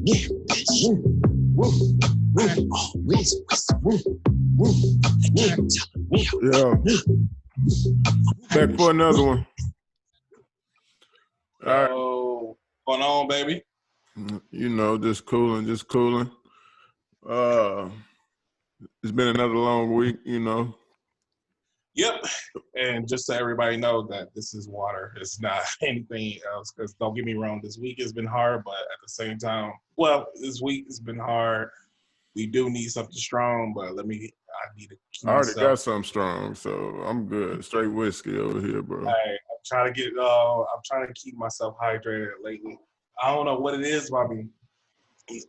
Yeah. Back for another one. All right. So, what's going on, baby? You know, just cooling. It's been another long week, you know. Yep. And just so everybody know that this is water. It's not anything else. Because don't get me wrong, this week has been hard, but at the same time, this week has been hard. We do need something strong, but I need to keep I already myself. got something strong, so I'm good. Straight whiskey over here, bro. I'm trying to keep myself hydrated lately. I don't know what it is, Bobby.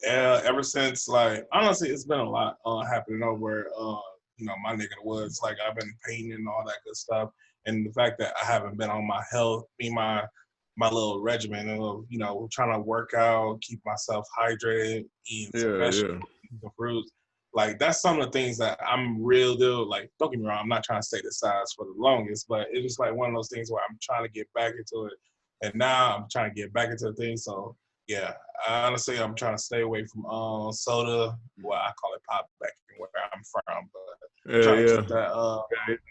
Ever since, like, honestly, it's been a lot happening over my neck of the woods. Like, I've been painting and all that good stuff, and the fact that I haven't been on my health, my little regimen of trying to work out, keep myself hydrated, eating some vegetables, some fruits. Like, that's some of the things that I'm like, don't get me wrong, I'm not trying to stay the size for the longest, but it's just like one of those things where I'm trying to get back into it, and now I'm trying to get back into the thing. So yeah, honestly, I'm trying to stay away from soda. Well, I call it pop back where I'm from, but trying to keep that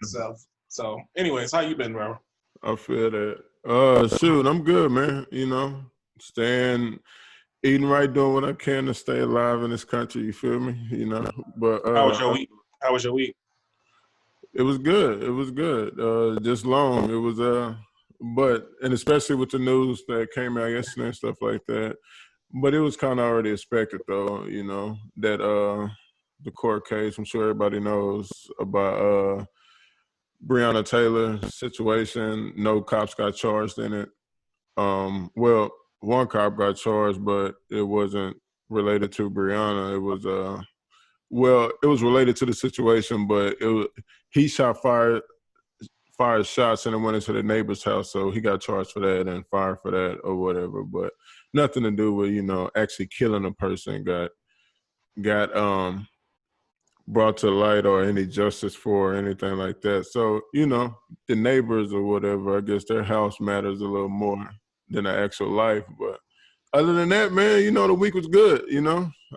myself. So, anyways, how you been, bro? I feel that. Shoot, I'm good, man. You know, eating right, doing what I can to stay alive in this country. You feel me? You know, but How was your week? It was good. Just long. It was and especially with the news that came out yesterday and stuff like that. But it was kind of already expected, though. You know that the court case. I'm sure everybody knows about Breonna Taylor situation. No cops got charged in it. Well, one cop got charged, but it wasn't related to Breonna. It was it was related to the situation, but he fired shots and it went into the neighbor's house, so he got charged for that and fired for that or whatever. But nothing to do with actually killing a person got brought to light or any justice for or anything like that. So the neighbors or whatever, I guess their house matters a little more than the actual life. But other than that, man, the week was good.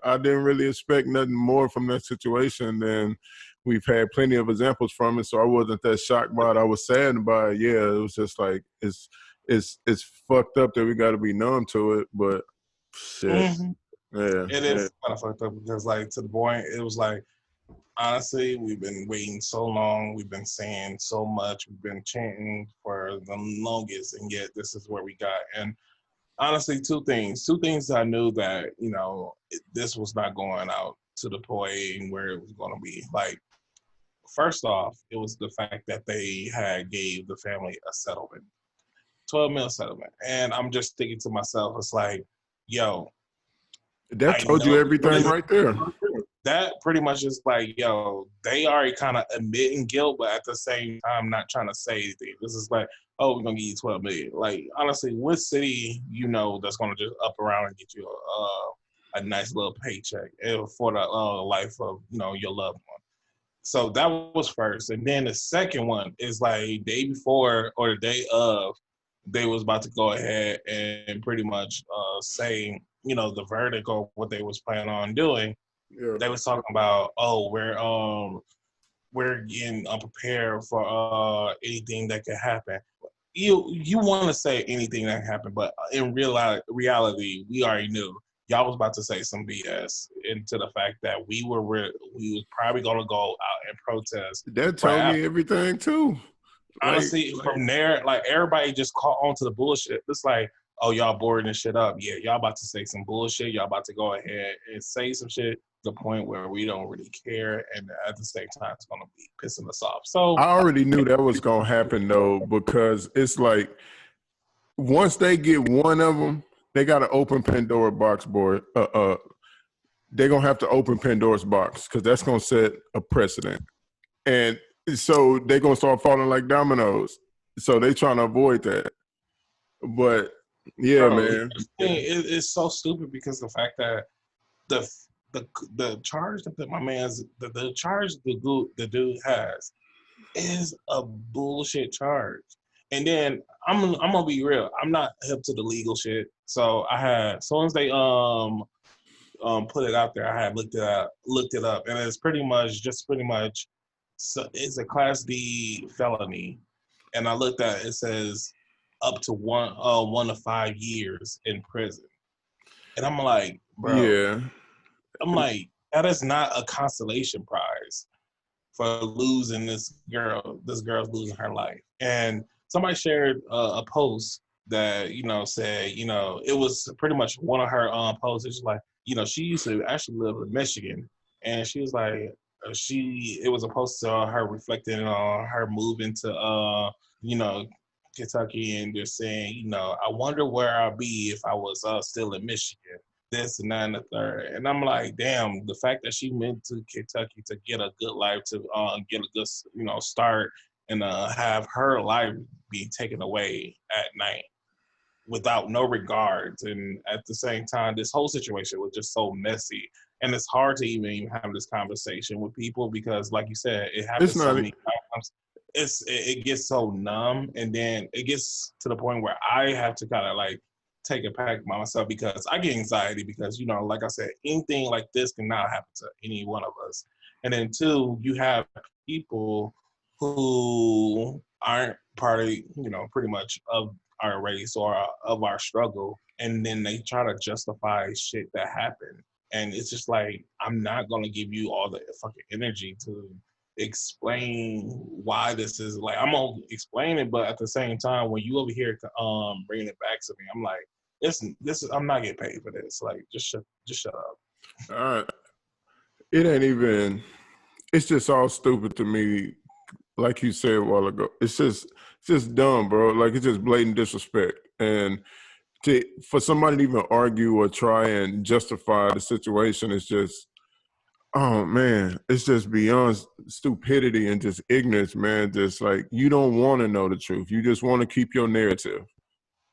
I didn't really expect nothing more from that situation than we've had plenty of examples from it. So I wasn't that shocked by it. I was sad by it. Yeah, it was just like it's fucked up that we got to be numb to it. But shit, yeah, It is kind of fucked up because, like, to the point, it was like, honestly, we've been waiting so long. We've been saying so much. We've been chanting for the longest, and yet this is where we got. And honestly, two things that I knew that, this was not going out to the point where it was going to be. Like, first off, it was the fact that they had gave the family a settlement, 12 mil settlement. And I'm just thinking to myself, it's like, yo. That told you everything right there. That pretty much is like, yo, they already kind of admitting guilt, but at the same time, not trying to say anything. This is like, oh, we're going to give you 12 million. Like, honestly, what city, that's going to just up around and get you a nice little paycheck for the life of, your loved one. So that was first. And then the second one is like day before or the day of, they was about to go ahead and pretty much say, the verdict or what they was planning on doing. Yeah. They was talking about, oh, we're getting unprepared for anything that could happen. You want to say anything that can happen, but in reality, we already knew y'all was about to say some BS into the fact that we was probably gonna go out and protest. That told me everything too. Honestly, from there, like, everybody just caught on to the bullshit. It's like, oh, y'all boarding this shit up. Yeah, y'all about to say some bullshit. Y'all about to go ahead and say some shit to the point where we don't really care. And at the same time, it's going to be pissing us off. So I already knew that was going to happen, though, because it's like once they get one of them, they got to open Pandora box, boy. They're going to have to open Pandora's box because that's going to set a precedent. And so they're going to start falling like dominoes. So they trying to avoid that. But yeah, bro, man, it's so stupid because the fact that the charge that my man's the charge the dude has is a bullshit charge. And then I'm gonna be real. I'm not hip to the legal shit. So I had as soon as they put it out there, I had looked it up, and it's pretty much so it's a Class D felony. And I looked at it, it says up to 1 to 5 years in prison. And I'm like, bro, Yeah. I'm like, that is not a consolation prize for losing this girl. This girl's losing her life. And somebody shared a post that said it was pretty much one of her posts. It's like she used to actually live in Michigan, and she was like it was a post on her reflecting on her moving to you know Kentucky, and just saying I wonder where I'd be if I was still in Michigan, this and that and the third. And I'm like, damn, the fact that she went to Kentucky to get a good life, to get a good, start, and have her life be taken away at night without no regards. And at the same time, this whole situation was just so messy. And it's hard to even have this conversation with people because, like you said, it It's happens so not. many times. It gets so numb, and then it gets to the point where I have to kind of like take it back by myself because I get anxiety because like I said, anything like this can now happen to any one of us. And then two, you have people who aren't part of pretty much of our race or of our struggle, and then they try to justify shit that happened. And it's just like, I'm not gonna give you all the fucking energy to explain why this is like. I'm gonna explain it, but at the same time, when you over here bringing it back to me, I'm like, this is I'm not getting paid for this. Like, just shut up. It ain't even. It's just all stupid to me. Like you said a while ago, it's just dumb, bro. Like it's just blatant disrespect, and for somebody to even argue or try and justify the situation is just, oh man, it's just beyond stupidity and just ignorance, man. Just like you don't want to know the truth, you just want to keep your narrative.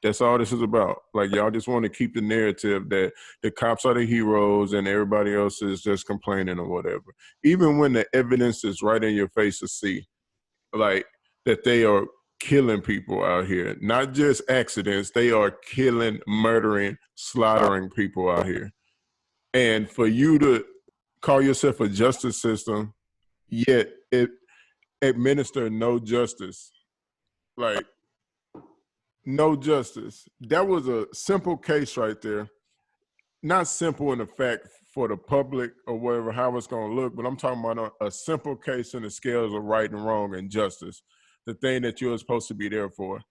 That's all this is about. Like y'all just want to keep the narrative that the cops are the heroes and everybody else is just complaining or whatever. Even when the evidence is right in your face to see, like that they are killing people out here. Not just accidents, they are killing, murdering, slaughtering people out here. And for you to call yourself a justice system, yet it administer no justice. Like no justice. That was a simple case right there. Not simple in the fact for the public or whatever, how it's going to look, but I'm talking about a simple case in the scales of right and wrong and justice. The thing that you're supposed to be there for,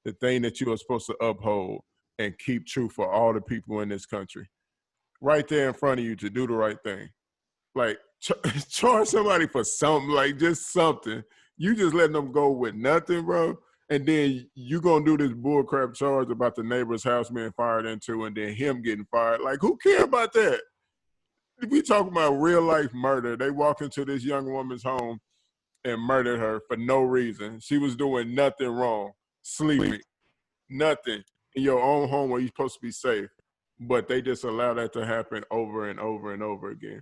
the thing that you are supposed to uphold and keep true for all the people in this country. Right there in front of you to do the right thing. Like, charge somebody for something, like just something. You just letting them go with nothing, bro. And then you gonna do this bullcrap charge about the neighbor's house being fired into and then him getting fired. Like, who care about that? We talking about real life murder. They walked into this young woman's home and murdered her for no reason. She was doing nothing wrong, sleeping, nothing in your own home where you're supposed to be safe. But they just allow that to happen over and over and over again.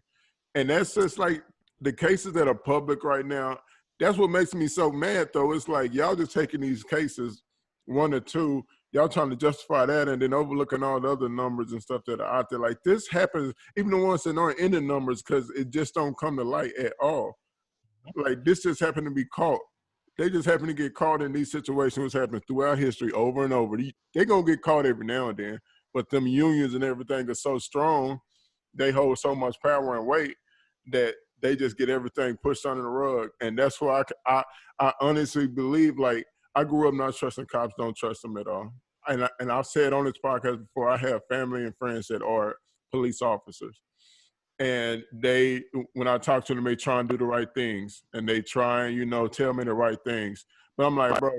And that's just like the cases that are public right now. That's what makes me so mad, though. It's like y'all just taking these cases, one or two, y'all trying to justify that and then overlooking all the other numbers and stuff that are out there. Like this happens, even the ones that aren't in the numbers, because it just don't come to light at all. Like this just happened to be caught. They just happen to get caught in these situations, which happen throughout history over and over. They're going to get caught every now and then, but them unions and everything are so strong, they hold so much power and weight that they just get everything pushed under the rug. And that's why I honestly believe, like, I grew up not trusting cops, don't trust them at all. And I've said on this podcast before, I have family and friends that are police officers. And when I talk to them, they try and do the right things. And they try and, tell me the right things. But I'm like, bro,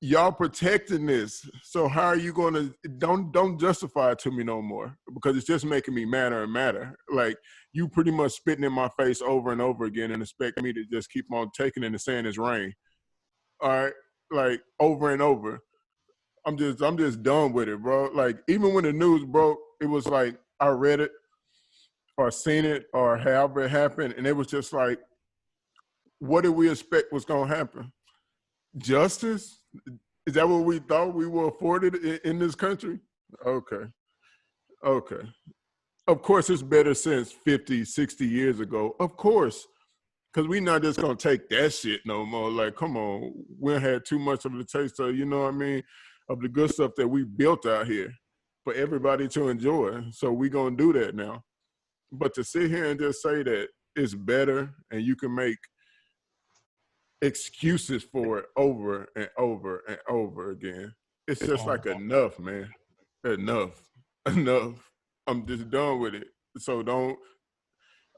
y'all protecting this. So how are you going to, don't justify it to me no more, because it's just making me madder and madder. Like you pretty much spitting in my face over and over again and expect me to just keep on taking it and saying it's rain. All right. Like over and over. I'm just done with it, bro. Like even when the news broke, it was like I read it or seen it or however it happened. And it was just like, what did we expect was going to happen? Justice? Is that what we thought we were afforded in this country? Okay. Okay. Of course, it's better since 50, 60 years ago. Of course. Because we're not just going to take that shit no more. Like, come on. We had too much of the taste of, you know what I mean, of the good stuff that we built out here for everybody to enjoy. So we're going to do that now. But to sit here and just say that it's better and you can make excuses for it over and over and over again, it's just like enough, man. Enough. Enough. I'm just done with it. So don't,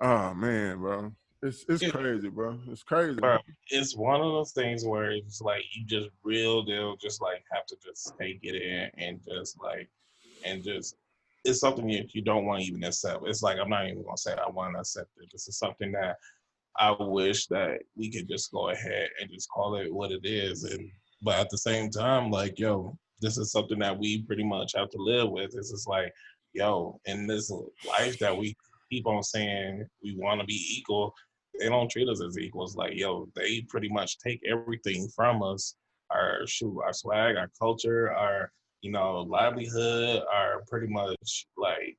oh, man, bro. It's crazy, bro. It's crazy. Bro, it's one of those things where it's like you just real deal just like have to just take it in and just like and just it's something that you don't want to even accept. It's like I'm not even gonna say I want to accept it. This is something that I wish that we could just go ahead and just call it what it is. And but at the same time, like, yo, this is something that we pretty much have to live with. It's just like, yo, in this life that we keep on saying we want to be equal, they don't treat us as equals. Like, yo, they pretty much take everything from us, our our swag, our culture, our livelihood, our pretty much like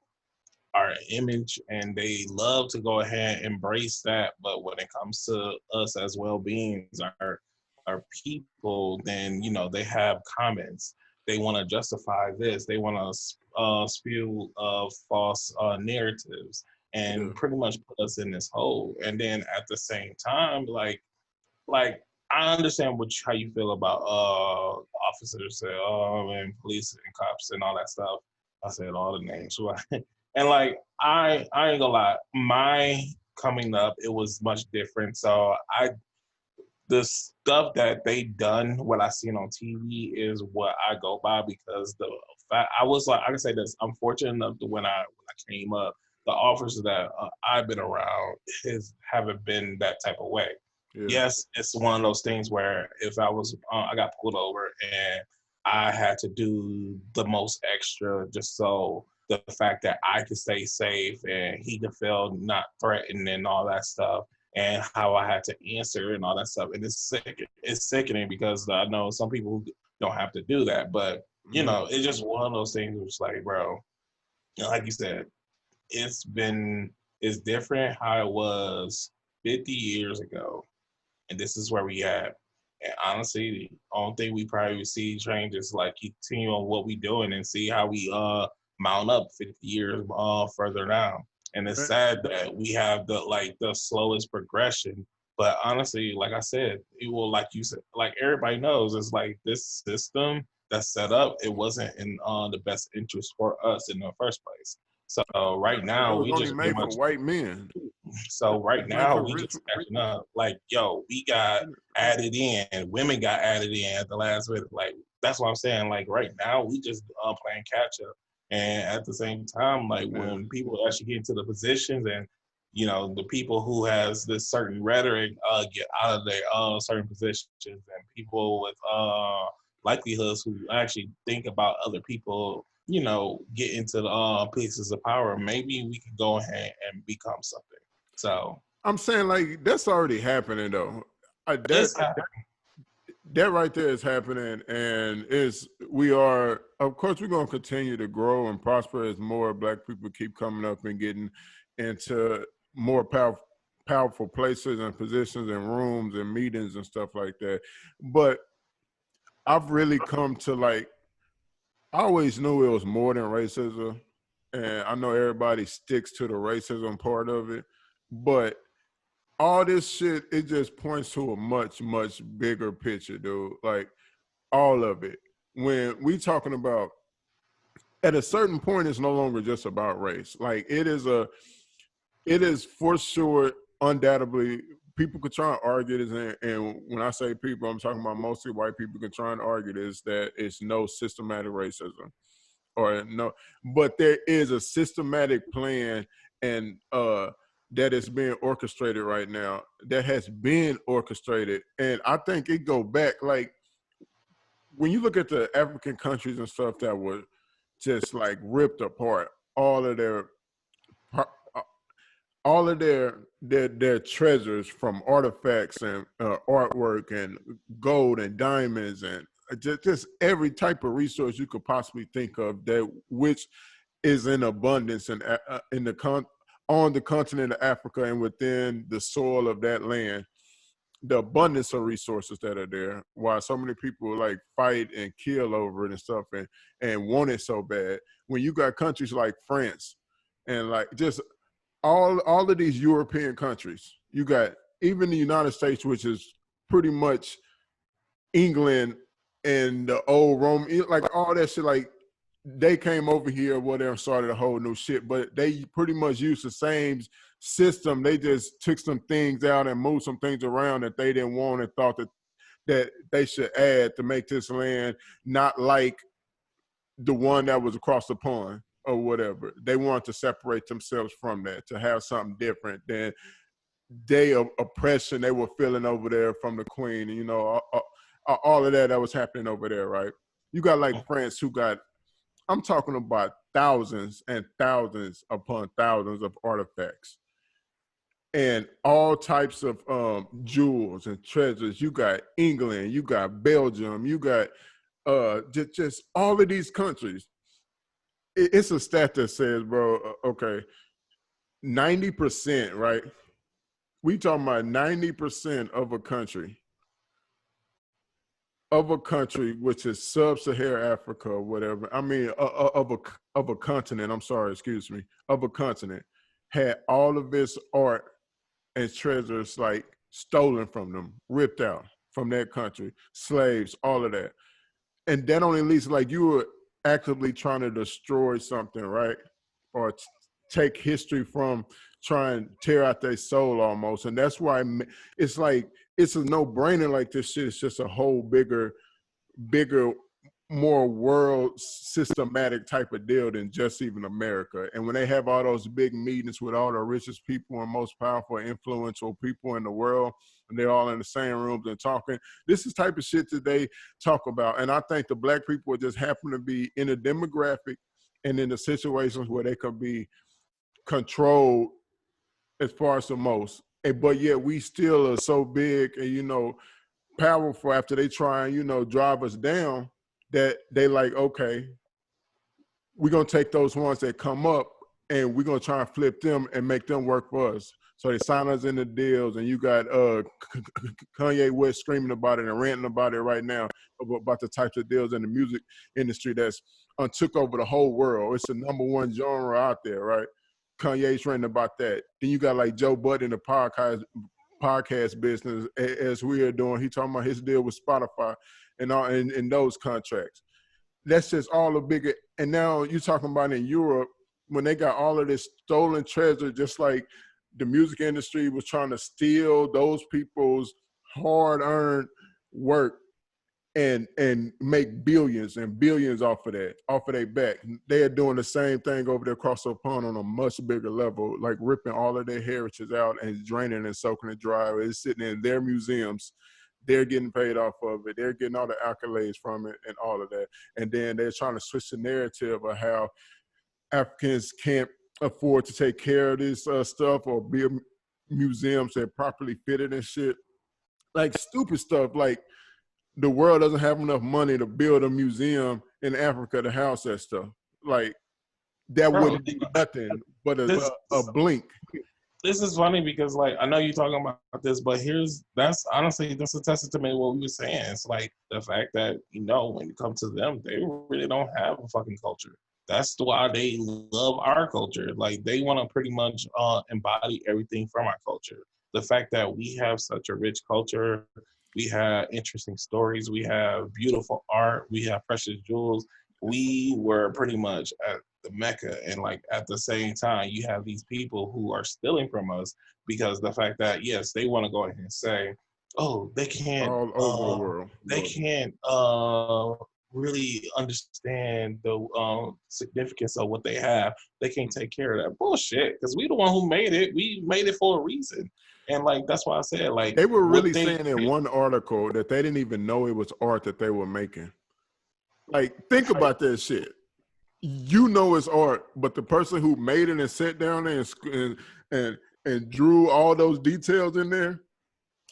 our image, and they love to go ahead and embrace that. But when it comes to us as well-beings, our people, then they have comments. They want to justify this. They want to spew false narratives and pretty much put us in this hole. And then at the same time, like I understand how you feel about officers and police and cops and all that stuff. I said all the names, right? And like I ain't gonna lie, my coming up it was much different. So the stuff that they done, what I seen on TV is what I go by because the fact I was like I can say this, I'm fortunate enough to when I came up, the officers that I've been around haven't been that type of way. Yeah. Yes, it's one of those things where if I got pulled over and I had to do the most extra just so the fact that I could stay safe and he could feel not threatened and all that stuff and how I had to answer and all that stuff. And it's sickening because I know some people who don't have to do that, but it's just one of those things where it's like, bro, like you said, it's different how it was 50 years ago. And this is where we at. And honestly, the only thing we probably see change is like continue on what we doing and see how we mount up 50 years further down. And it's sad that we have the slowest progression. But honestly, like I said, it will, like you said, like everybody knows, it's like this system that's set up, it wasn't in the best interest for us in the first place. So right now, it was we only just made for white men. So right now, we just catching up. Like, yo, we got added in, women got added in at the last minute. Like, that's what I'm saying. Like, right now, we just playing catch up. And at the same time, like when people actually get into the positions and the people who has this certain rhetoric get out of their certain positions and people with likelihoods who actually think about other people, get into the places of power, maybe we could go ahead and become something. So I'm saying like that's already happening though. That right there is happening, and of course we're going to continue to grow and prosper as more Black people keep coming up and getting into more powerful places and positions and rooms and meetings and stuff like that. But I've really come to I always knew it was more than racism, and I know everybody sticks to the racism part of it, but all this shit, it just points to a much, much bigger picture, dude. Like all of it. When we talking about at a certain point, it's no longer just about race. Like it is for sure, undoubtedly, people could try and argue this, and when I say people, I'm talking about mostly white people can try and argue this, that it's no systematic racism. Or no, but there is a systematic plan and that is being orchestrated right now, that has been orchestrated. And I think it go back, like when you look at the African countries and stuff that were just like ripped apart, all of their all of their treasures, from artifacts and artwork and gold and diamonds and just every type of resource you could possibly think of, that which is in abundance in on the continent of Africa and within the soil of that land. The abundance of resources that are there, why so many people like fight and kill over it and stuff, and want it so bad. When you got countries like France and like just all of these European countries, you got even the United States, which is pretty much England and the old Rome, like all that shit. Like they came over here or whatever, started a whole new shit, but they pretty much used the same system. They just took some things out and moved some things around that they didn't want and thought that they should add to make this land not like the one that was across the pond or whatever. They wanted to separate themselves from that, to have something different than oppression they were feeling over there from the queen, you know, all of that was happening over there, right? You got like France, who got, I'm talking about thousands and thousands upon thousands of artifacts and all types of jewels and treasures. You got England, you got Belgium, you got just all of these countries. It's a stat that says, bro, okay, 90%, right? We talking about 90% of a country, which is sub-Saharan Africa or whatever. I mean, of a continent. I'm sorry, excuse me, of a continent, had all of its art and treasures like stolen from them, ripped out from that country, slaves, all of that. And that only leads to, like, you were actively trying to destroy something, right? Or take history from, try and tear out their soul almost. And that's why it's like, it's a no-brainer. Like, this shit is just a whole bigger, more world systematic type of deal than just even America. And when they have all those big meetings with all the richest people and most powerful, influential people in the world, and they're all in the same rooms and talking, this is type of shit that they talk about. And I think the black people just happen to be in a demographic and in the situations where they could be controlled as far as the most. But yet we still are so big and, you know, powerful after they try and, you know, drive us down, that they like, okay, we're going to take those ones that come up and we're going to try and flip them and make them work for us. So they sign us into deals, and you got Kanye West screaming about it and ranting about it right now, about the types of deals in the music industry that's took over the whole world. It's the #1 genre out there, right? Kanye's ranting about that. Then you got like Joe Budden in the podcast business, as we are doing. He talking about his deal with Spotify and all in those contracts. That's just all the bigger. And now you're talking about in Europe, when they got all of this stolen treasure, just like the music industry was trying to steal those people's hard-earned work and make billions and billions off of their back. They are doing the same thing over there across the pond on a much bigger level, like ripping all of their heritage out and draining and soaking it dry. It's sitting in their museums. They're getting paid off of it. They're getting all the accolades from it and all of that. And then they're trying to switch the narrative of how Africans can't afford to take care of this stuff or build museums that properly fitted and shit. Like stupid stuff, like the world doesn't have enough money to build a museum in Africa to house that stuff. Like that wouldn't be nothing but a blink. This is funny because, like, I know you're talking about this, but that's honestly a testament to what we were saying. It's like the fact that, you know, when it comes to them, they really don't have a fucking culture. That's why they love our culture. Like, they want to pretty much embody everything from our culture. The fact that we have such a rich culture, we have interesting stories, we have beautiful art, we have precious jewels. We were pretty much at the Mecca, and like at the same time, you have these people who are stealing from us because the fact that, yes, they want to go ahead and say, oh, they can't all over the world. They can't really understand the significance of what they have. They can't take care of that bullshit because we the one who made it. We made it for a reason. And like that's why I said, like, they were really saying in one article that they didn't even know it was art that they were making. Like, think about that shit. You know it's art, but the person who made it and sat down there and and drew all those details in there,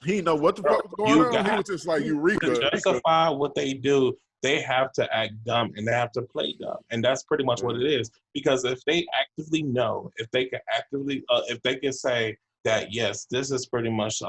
he didn't know what the fuck was going on. He was just like, to Eureka. justify what they do, they have to act dumb and they have to play dumb, and that's pretty much what it is. Because if they actively know, if they can actively, if they can say that yes, this is pretty much,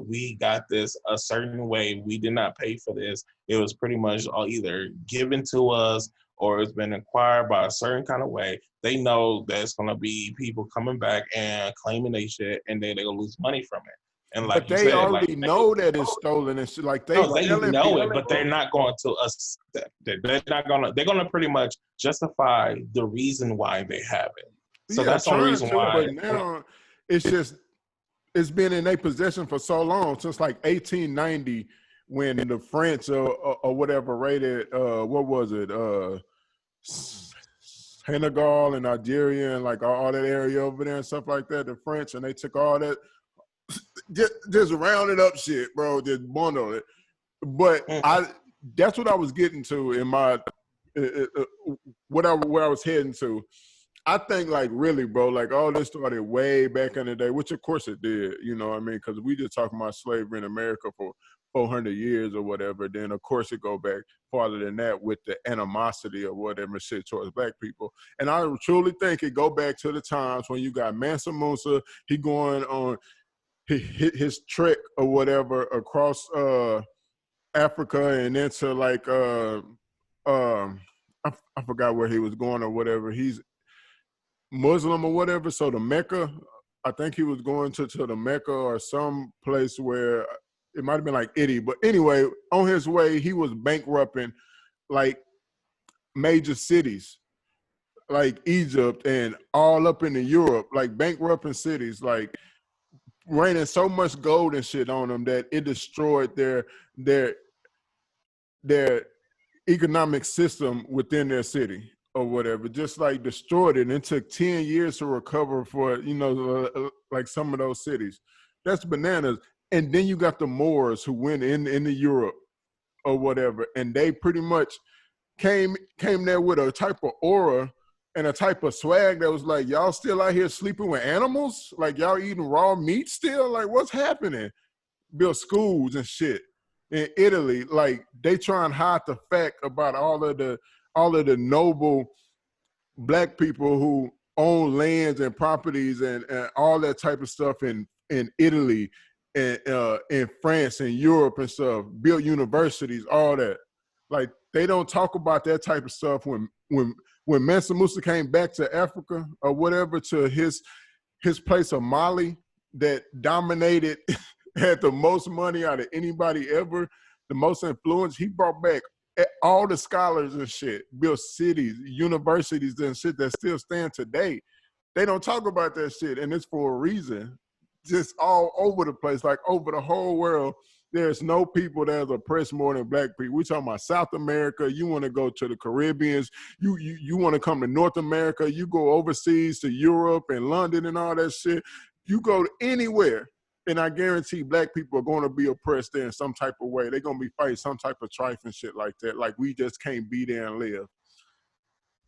we got this a certain way, we did not pay for this. It was pretty much either given to us or it's been acquired by a certain kind of way. They know that it's gonna be people coming back and claiming they shit, and then they're gonna lose money from it. And But like you they said, like already know that it's stolen and shit. Like they no, they telling know people. it, but they're not going to accept it. They're not gonna. They're gonna pretty much justify the reason why they have it. So Yeah, that's the only trying reason to, why. but now it's just it's been in their possession for so long, since like 1890, when the French or whatever raided what was it, Senegal and Nigeria and like all that area over there and stuff like that. The French, and they took all that, just rounded up shit, bro, just bundled it. But that's what I was getting to in my where I was heading to. I think, like, really, bro, like, all this started way back in the day, which of course it did, you know what I mean? Because we just talking about slavery in America for 400 years or whatever. Then, of course, it go back farther than that with the animosity or whatever shit towards black people. And I truly think it go back to the times when you got Mansa, he going on his trek or whatever across Africa and into like I forgot where he was going or whatever. He's Muslim or whatever. So the Mecca, I think he was going to the Mecca or some place where it might have been like Italy. But anyway, on his way, he was bankrupting like major cities like Egypt and all up into Europe, like bankrupting cities, like raining so much gold and shit on them that it destroyed their economic system within their city or whatever, just like destroyed it. And it took 10 years to recover for, like some of those cities. That's bananas. And then you got the Moors who went into Europe or whatever, and they pretty much came there with a type of aura and a type of swag that was like, y'all still out here sleeping with animals? Like, y'all eating raw meat still? Like, what's happening? Build schools and shit in Italy. Like, they try and hide the fact about all of the noble black people who own lands and properties and all that type of stuff in Italy and in France and Europe and stuff, built universities, all that. Like, they don't talk about that type of stuff when Mansa Musa came back to Africa or whatever, to his place of Mali that dominated, had the most money out of anybody ever, the most influence. He brought back all the scholars and shit, built cities, universities and shit that still stand today. They don't talk about that shit, and it's for a reason. Just all over the place, like over the whole world. There's no people that's oppressed more than black people. We talking about South America. You want to go to the Caribbeans. You want to come to North America. You go overseas to Europe and London and all that shit. You go anywhere, and I guarantee black people are going to be oppressed there in some type of way. They're going to be fighting some type of strife and shit like that. Like, we just can't be there and live.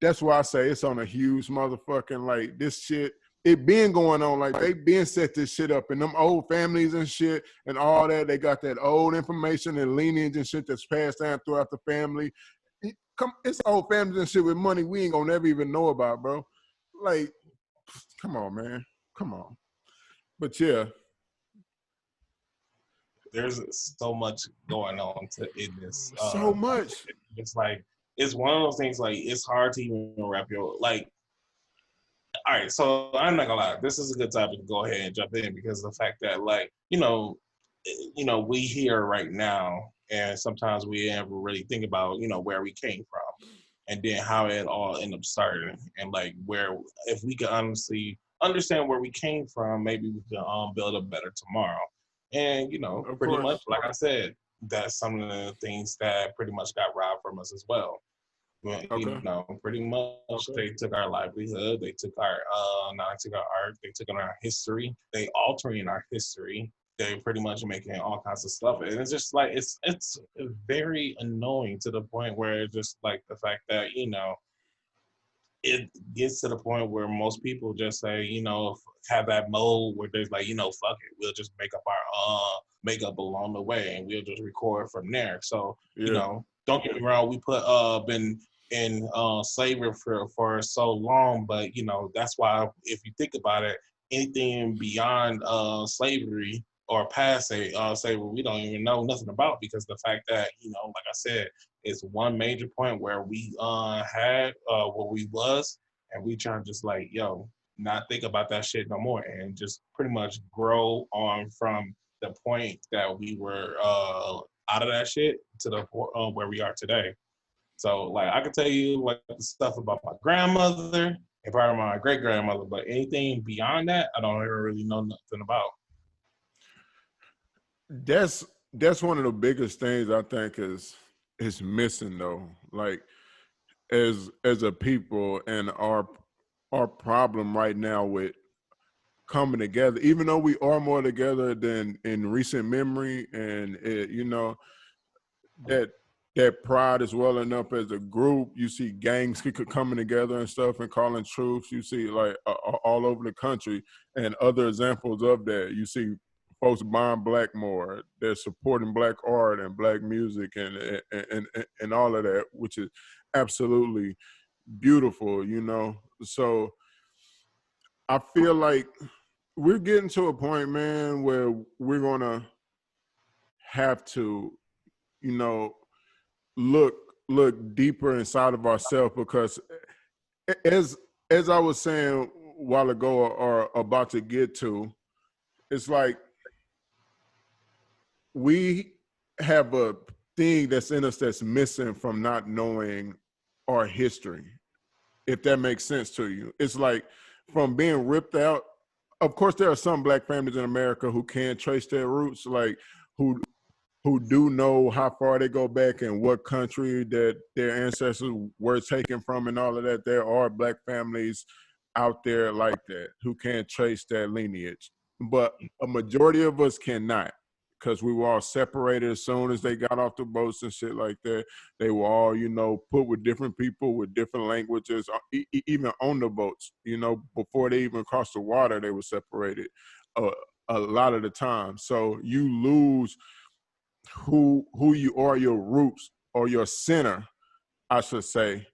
That's why I say it's on a huge motherfucking, like, this shit. It been going on, like, they been set this shit up, and them old families and shit and all that, they got that old information and lineage and shit that's passed down throughout the family. It's old families and shit with money we ain't gonna never even know about, bro. Like, come on, man. Come on. But yeah. There's so much going on in this. So much. It's like, it's one of those things, like, it's hard to even wrap your, like, all right, so I'm not gonna lie, this is a good topic to go ahead and jump in, because of the fact that, like, we here right now, and sometimes we never really think about, where we came from, and then how it all ended up starting, and like where, if we could honestly understand where we came from, maybe we can build a better tomorrow. And Of pretty course. much, like I said, that's some of the things that pretty much got robbed from us as well. Okay. Pretty much they took our livelihood, they took our not took our art, they took on our history, they altering our history, they pretty much making all kinds of stuff. And it's just like, it's very annoying, to the point where it's just like the fact that, it gets to the point where most people just say, have that mode where there's like, fuck it, we'll just make up our makeup along the way, and we'll just record from there. So, Yeah. don't get me wrong, we been in slavery for so long, but that's why if you think about it, anything beyond slavery or past slavery, we don't even know nothing about, because the fact that like I said, it's one major point where we had what we was, and we trying to just like not think about that shit no more, and just pretty much grow on from the point that we were out of that shit to the where we are today. So like I can tell you like the stuff about my grandmother and probably my great grandmother, but anything beyond that, I don't ever really know nothing about. That's one of the biggest things I think is missing though. Like as a people, and our problem right now with coming together, even though we are more together than in recent memory, and that that pride is welling up as a group. You see gangs coming together and stuff and calling troops. You see like all over the country, and other examples of that. You see folks buying black more. They're supporting black art and black music and all of that, which is absolutely beautiful. So I feel like we're getting to a point, man, where we're gonna have to, you know, look deeper inside of ourselves, because as I was saying a while ago, or about to get to, it's like we have a thing that's in us that's missing from not knowing our history, if that makes sense to you. It's like from being ripped out. Of course, there are some black families in America who can trace their roots, like who do know how far they go back and what country that their ancestors were taken from and all of that. There are black families out there like that who can trace their lineage. But a majority of us cannot, because we were all separated as soon as they got off the boats and shit like that. They were all, put with different people with different languages, even on the boats, before they even crossed the water, they were separated a lot of the time. So you lose who you are, your roots, or your center, I should say,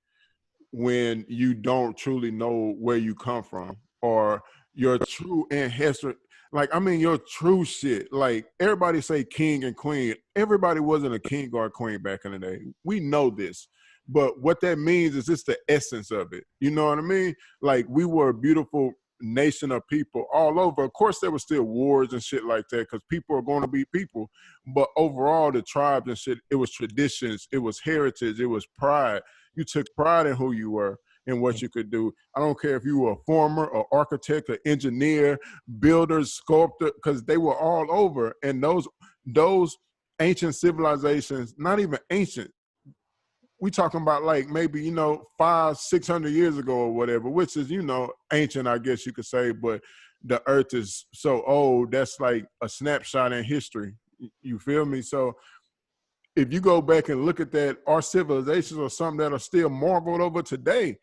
when you don't truly know where you come from, or your true ancestry. Like, I mean, your true shit. Like, everybody say king and queen. Everybody wasn't a king or a queen back in the day. We know this. But what that means is it's the essence of it. You know what I mean? Like, we were a beautiful nation of people all over. Of course, there were still wars and shit like that, because people are going to be people. But overall, the tribes and shit, it was traditions, it was heritage, it was pride. You took pride in who you were and what you could do. I don't care if you were a farmer, or architect, or engineer, builder, sculptor, because they were all over. And those ancient civilizations, not even ancient, we talking about like maybe 500-600 years ago or whatever, which is ancient, I guess you could say. But the earth is so old, that's like a snapshot in history. You feel me? So if you go back and look at that, our civilizations are something that are still marveled over today.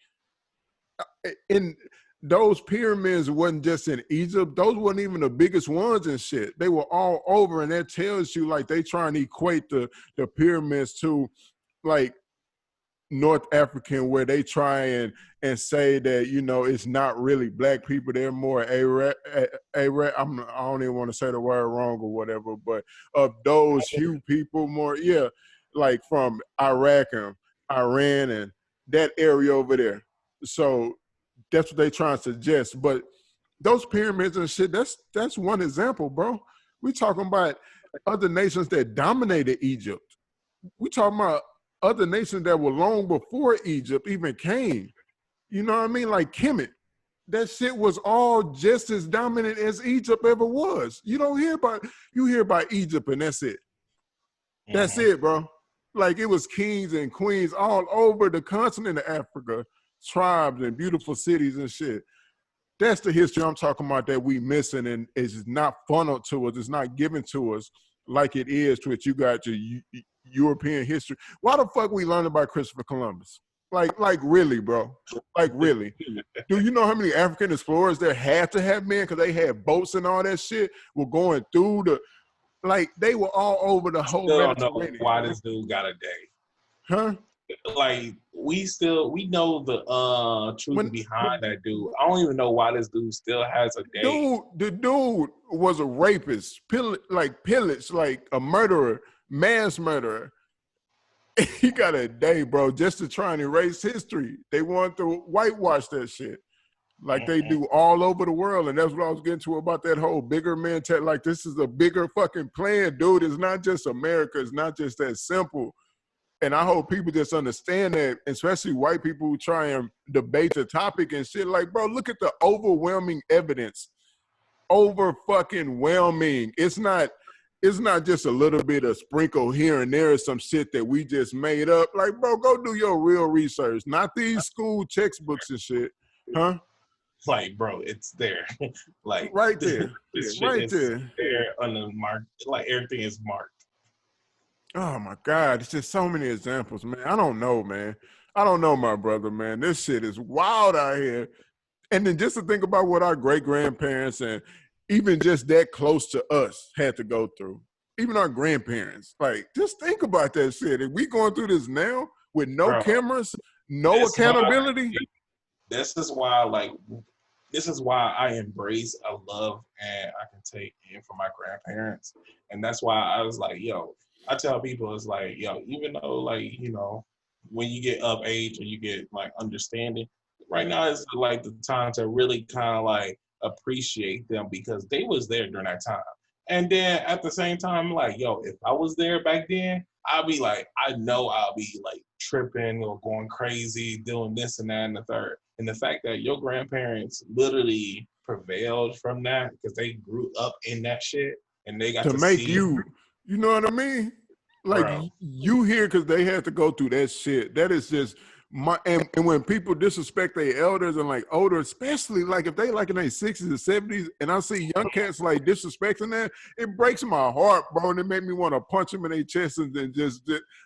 And those pyramids wasn't just in Egypt. Those weren't even the biggest ones and shit. They were all over, and that tells you like they trying to equate the pyramids to like North African, where they try and say that it's not really black people, they're more Arab. I don't even want to say the word wrong or whatever, but of those few people, more like from Iraq and Iran and that area over there. So that's what they trying to suggest. But those pyramids and shit, that's one example, bro. We talking about other nations that dominated Egypt. We talking about other nations that were long before Egypt even came. You know what I mean? Like Kemet. That shit was all just as dominant as Egypt ever was. You hear about Egypt and that's it. That's it, bro. Like it was kings and queens all over the continent of Africa, tribes and beautiful cities and shit. That's the history I'm talking about that we missing, and it's not funneled to us. It's not given to us like it is to it. You got your European history. Why the fuck we learned about Christopher Columbus? Like really, bro. Like really. Do you know how many African explorers there had to have been? Because they had boats and all that shit were going through the, like, they were all over the whole Still don't know Mediterranean. why this dude got a day. Huh? Like we know the truth When behind that dude. I don't even know why this dude still has a day. the dude was a rapist, pillage, like a murderer, mass murderer. He got a day, bro, just to try and erase history. They want to whitewash that shit like they do all over the world. And that's what I was getting to about that whole bigger mentality. Like, this is a bigger fucking plan, dude. It's not just America. It's not just that simple. And I hope people just understand that, especially white people who try and debate the topic and shit. Like, bro, look at the overwhelming evidence. Over fucking whelming. It's not just a little bit of sprinkle here and there, some shit that we just made up. Like, bro, go do your real research. Not these school textbooks and shit. Huh? Like, bro, it's there. Like Right there. this shit Right is there. there on the mark. Like everything is marked. Oh my God. It's just so many examples, man. I don't know, man. I don't know, my brother, man. This shit is wild out here. And then just to think about what our great grandparents and even just that close to us had to go through, even our grandparents. Like, just think about that shit. If we going through this now with no Bro, cameras, no accountability. This is why I embrace a love and I can take in from my grandparents. And that's why I was like, yo, I tell people it's like, yo, even though like, when you get of age or you get like understanding, right now is like the time to really kind of like appreciate them because they was there during that time. And then at the same time, like, yo, if I was there back then, I'll be like, I know I'll be like tripping or going crazy, doing this and that and the third. And the fact that your grandparents literally prevailed from that because they grew up in that shit and they got To to make see, you know what I mean? Like, bro. you here because they had to go through that shit. That is just and when people disrespect their elders and like older, especially like if they like in their 60s and 70s, and I see young cats like disrespecting that, it breaks my heart, bro. And it made me want to punch them in their chest and then just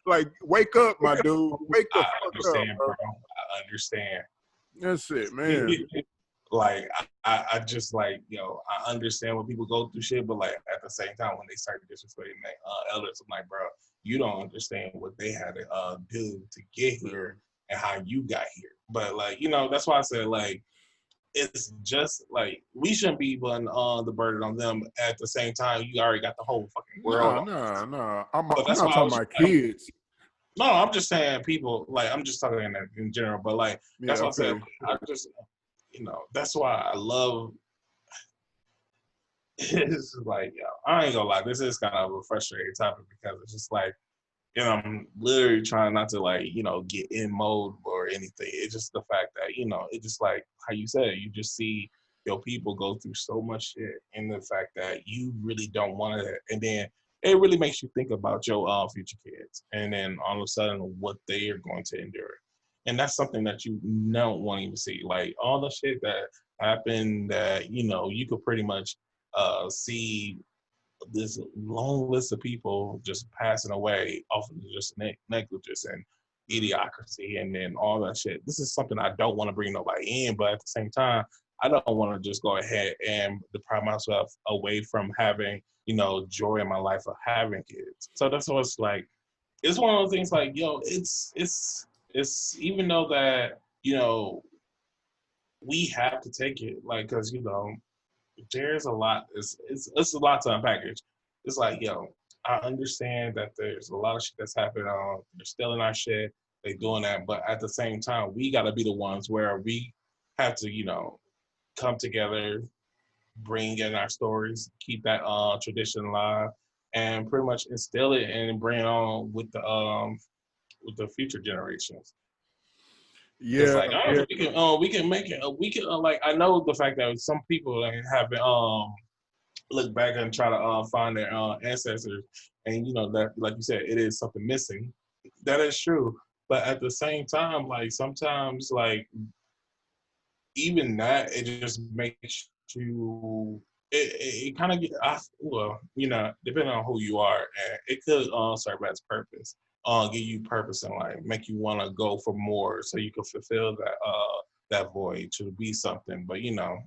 like, wake up, my dude. Wake the I fuck up, understand, bro. bro. I understand. That's it, man. Like I just like I understand when people go through shit, but like at the same time when they start disrespecting their elders, I'm like, bro, you don't understand what they had to do to get here and how you got here. But like that's why I said like it's just like we shouldn't be putting the burden on them. At the same time, you already got the whole fucking world on. No. But I'm that's not why I talking was. about kids. No, I'm just saying people. Like I'm just talking in general. But like Yeah, that's what I said. okay. I just that's why I love. It's just like I ain't gonna lie. This is kind of a frustrating topic because it's just like I'm literally trying not to like get in mode or anything. It's just the fact that it's just like how you said you just see your people go through so much shit, and the fact that you really don't want it, and then it really makes you think about your future kids, and then all of a sudden what they are going to endure, and that's something that you don't want to even see. Like all the shit that happened that you could pretty much see this long list of people just passing away off of just negligence and idiocracy and then all that shit. This is something I don't want to bring nobody in, but at the same time, I don't want to just go ahead and deprive myself away from having, joy in my life of having kids. So that's what's like, it's one of those things like, it's even though that, we have to take it, like, cause there's a lot. It's a lot to unpackage. It's like, I understand that there's a lot of shit that's happening. They're stealing our shit. They doing that, but at the same time, we got to be the ones where we have to, come together, bring in our stories, keep that tradition alive, and pretty much instill it and bring it on with the future generations. Because Yeah, like we can make it like I know the fact that some people like, have been look back and try to find their ancestors, and that like you said, it is something missing. That is true, but at the same time, like sometimes like even that it just makes you it kind of get well depending on who you are, and it could serve as purpose. give you purpose in life, make you want to go for more, so you can fulfill that void to be something. But you know,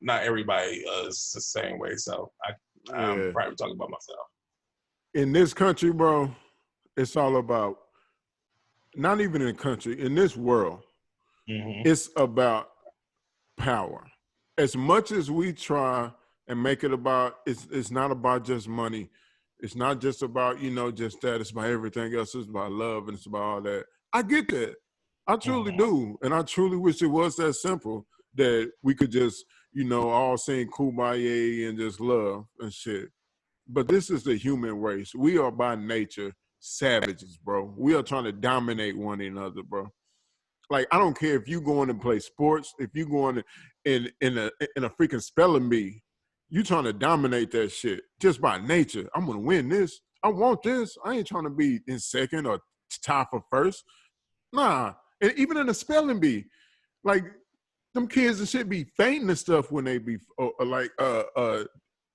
not everybody is the same way. So I'm Yeah. probably talking about myself. In this country, bro, it's all about, not even in the country, in this world, it's about power. As much as we try and make it about, it's not about just money. It's not just about, you know, just that. It's about everything else. It's about love and it's about all that. I get that. I truly do. And I truly wish it was that simple, that we could just, you know, all sing Kumbaya and just love and shit. But this is the human race. We are by nature savages, bro. We are trying to dominate one another, bro. Like, I don't care if you going to play sports, if you going in a freaking spelling bee, you trying to dominate that shit just by nature. I'm gonna win this. I want this. I ain't trying to be in second or tie for first. Nah. And even in a spelling bee, like, them kids and shit be fainting and stuff when they be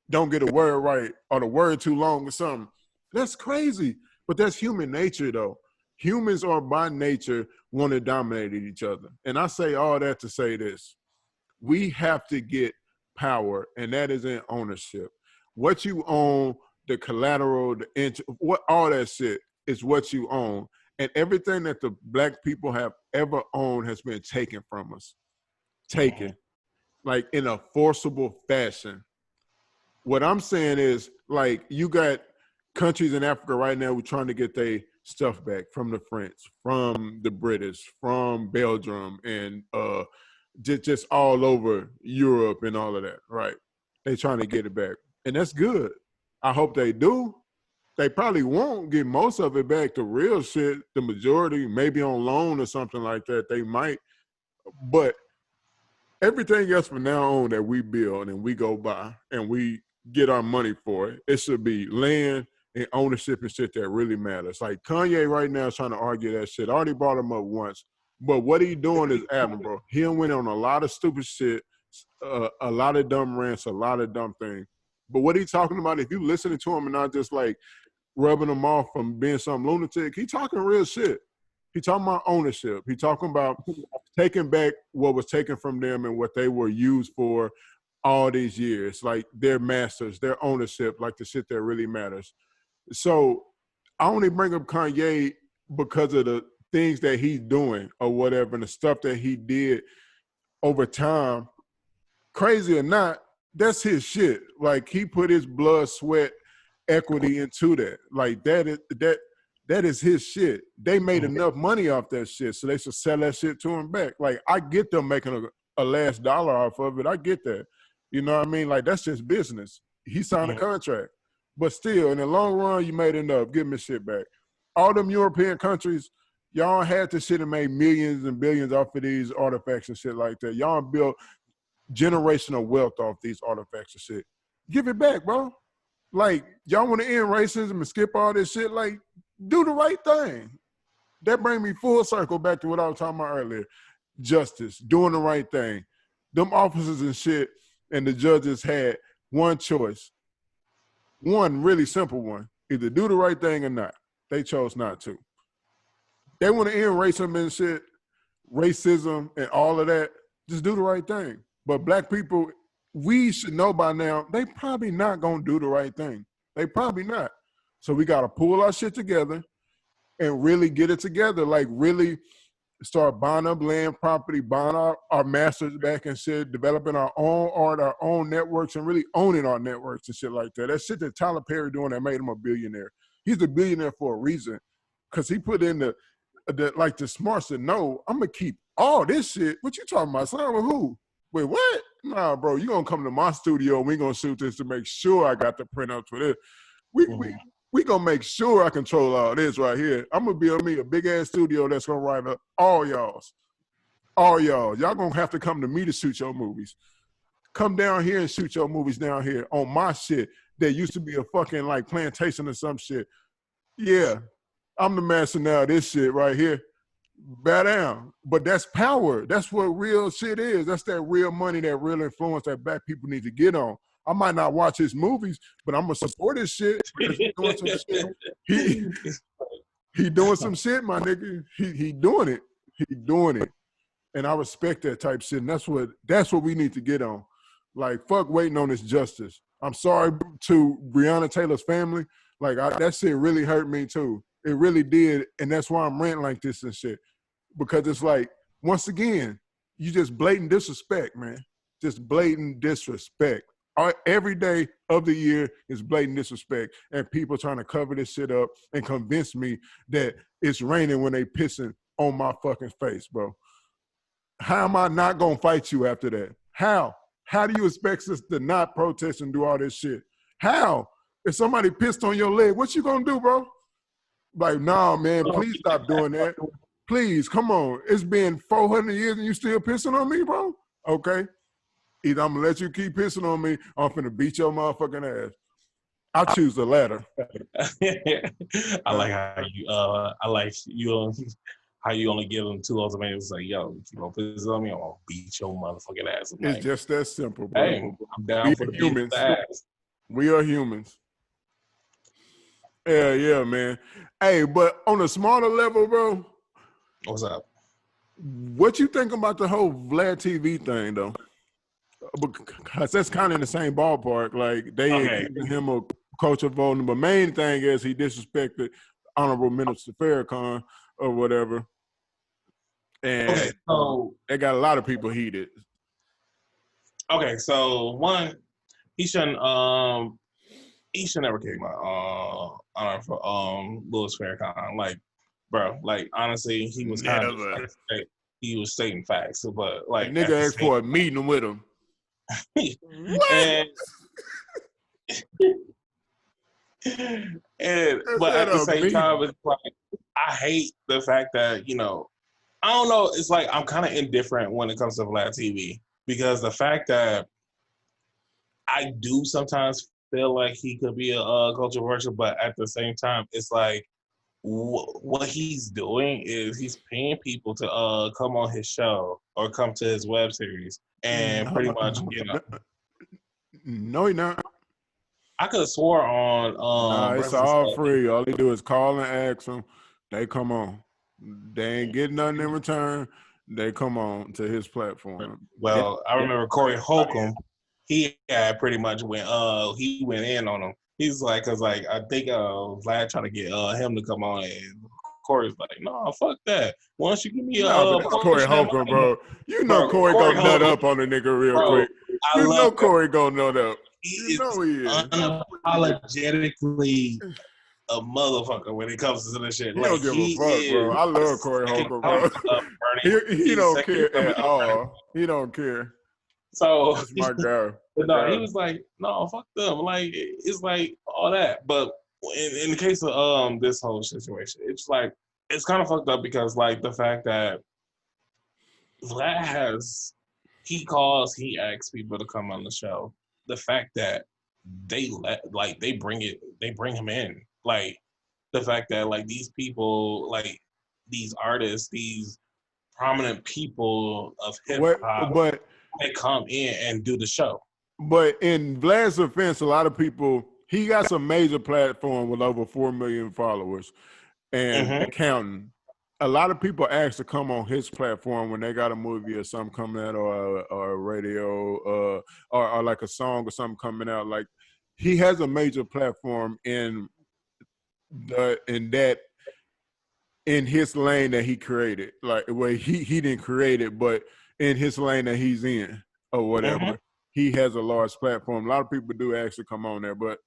don't get a word right or the word too long or something. That's crazy. But that's human nature, though. Humans are by nature want to dominate each other. And I say all that to say this. We have to get power, and that is in ownership. What you own, the collateral, what all that shit is what you own. And everything that the Black people have ever owned has been taken from us. Taken. Like in a forcible fashion. What I'm saying is, like, you got countries in Africa right now who are trying to get their stuff back from the French, from the British, from Belgium, and just all over Europe and all of that, right? They trying to get it back. And that's good. I hope they do. They probably won't get most of it back, the real shit, the majority, maybe on loan or something like that. They might. But everything else from now on that we build and we go by and we get our money for it, it should be land and ownership and shit that really matters. Like Kanye right now is trying to argue that shit. I already brought him up once. But what he doing is admirable. He went on a lot of stupid shit, a lot of dumb rants, a lot of dumb things. But what he talking about, if you listening to him and not just like rubbing him off from being some lunatic, he talking real shit. He talking about ownership. He talking about taking back what was taken from them and what they were used for all these years, like their masters, their ownership, like the shit that really matters. So I only bring up Kanye because of the things that he's doing or whatever, and the stuff that he did over time. Crazy or not, that's his shit. Like, he put his blood, sweat, equity into that. Like, that is his shit. They made enough money off that shit, so they should sell that shit to him back. Like, I get them making a last dollar off of it. I get that. You know what I mean? Like, that's just business. He signed a contract. But still, in the long run, you made enough. Give me shit back. All them European countries, y'all had this shit and made millions and billions off of these artifacts and shit like that. Y'all built generational wealth off these artifacts and shit. Give it back, bro. Like, y'all want to end racism and skip all this shit? Like, do the right thing. That brings me full circle back to what I was talking about earlier. Justice, doing the right thing. Them officers and shit and the judges had one choice. One really simple one. Either do the right thing or not. They chose not to. They want to end racism and shit, racism and all of that. Just do the right thing. But Black people, we should know by now, they probably not going to do the right thing. They probably not. So we got to pull our shit together and really get it together. Like, really start buying up land, property, buying our masters back and shit, developing our own art, our own networks, and really owning our networks and shit like that. That shit that Tyler Perry doing that made him a billionaire. He's a billionaire for a reason, because he put in the smarts to know, I'm going to keep all this shit. What you talking about, son? With who? Wait, what? Nah, bro, you going to come to my studio and we going to shoot this to make sure I got the printouts for this. We going to make sure I control all this right here. I'm going to build me a big-ass studio that's going to write up all y'all's. All y'all. Y'all going to have to come to me to shoot your movies. Come down here and shoot your movies down here on my shit that used to be a fucking, like, plantation or some shit. Yeah, I'm the master now of this shit right here. Bow down. But that's power. That's what real shit is. That's that real money, that real influence that Black people need to get on. I might not watch his movies, but I'm going to support his shit because he's doing some shit. He doing some shit, my nigga. He doing it. He doing it. And I respect that type shit. And that's what we need to get on. Like, fuck waiting on this justice. I'm sorry to Breonna Taylor's family. Like, that shit really hurt me too. It really did. And that's why I'm ranting like this and shit. Because it's like, once again, you just blatant disrespect, man. Just blatant disrespect. Every day of the year is blatant disrespect. And people trying to cover this shit up and convince me that it's raining when they pissing on my fucking face, bro. How am I not gonna fight you after that? How? How do you expect us to not protest and do all this shit? How? If somebody pissed on your leg, what you gonna do, bro? Like, nah, man, please stop doing that. Please, come on. It's been 400 years and you still pissing on me, bro? Okay. Either I'm gonna let you keep pissing on me or I'm finna beat your motherfucking ass. I choose the latter. I like how you only give them two ultimatums. Like, yo, you gonna piss on me, I'm gonna beat your motherfucking ass. I'm it's like, just that simple, bro. Hey, I'm down for the humans. We are humans. Yeah, man. Hey, but on a smaller level, bro. What's up? What you think about the whole Vlad TV thing, though? Because that's kind of in the same ballpark. Like, they accusing him of culture voting, but main thing is he disrespected Honorable Minister Farrakhan or whatever. And so they got a lot of people heated. Okay, so one, he shouldn't never came out honor for Louis Farrakhan. Like, bro, like honestly, he was kind of he was stating facts, but like the nigga asked for a meeting with him. What? But at the same time, it's like I hate the fact that, you know, I don't know, it's like I'm kind of indifferent when it comes to Vlad TV, because the fact that I do sometimes feel like he could be a culture vulture, but at the same time, it's like what he's doing is he's paying people to come on his show or come to his web series and pretty much, you know. No, he not. I could have swore on. Nah, it's all free. All they do is call and ask them. They come on. They ain't getting nothing in return. They come on to his platform. Well, I remember Corey Holcomb. He had pretty much went in on him. He's like, cause like I think Vlad trying to get him to come on, and Corey's like, no, fuck that. Why don't you give me Corey Holcomb, bro. You know Corey gonna nut up on the nigga real quick. You know Corey gonna nut up. You know he is. Unapologetically a motherfucker when it comes to this shit. He don't give a fuck, bro. I love Corey Holcomb, bro. He don't care at all. He don't care. So that's my guy. But no, he was like, no, fuck them. Like, it's like all that. But in the case of this whole situation, it's like it's kind of fucked up because like the fact that Vlad he asks people to come on the show. The fact that they bring him in. Like the fact that like these people, like these artists, these prominent people of hip hop, but they come in and do the show. But in Vlad's offense, a lot of people, he got some major platform with over 4 million followers and counting. A lot of people ask to come on his platform when they got a movie or something coming out or a radio or like a song or something coming out. Like he has a major platform in his lane that he created. Like well, he didn't create it, but in his lane that he's in or whatever. He has a large platform. A lot of people do actually come on there, but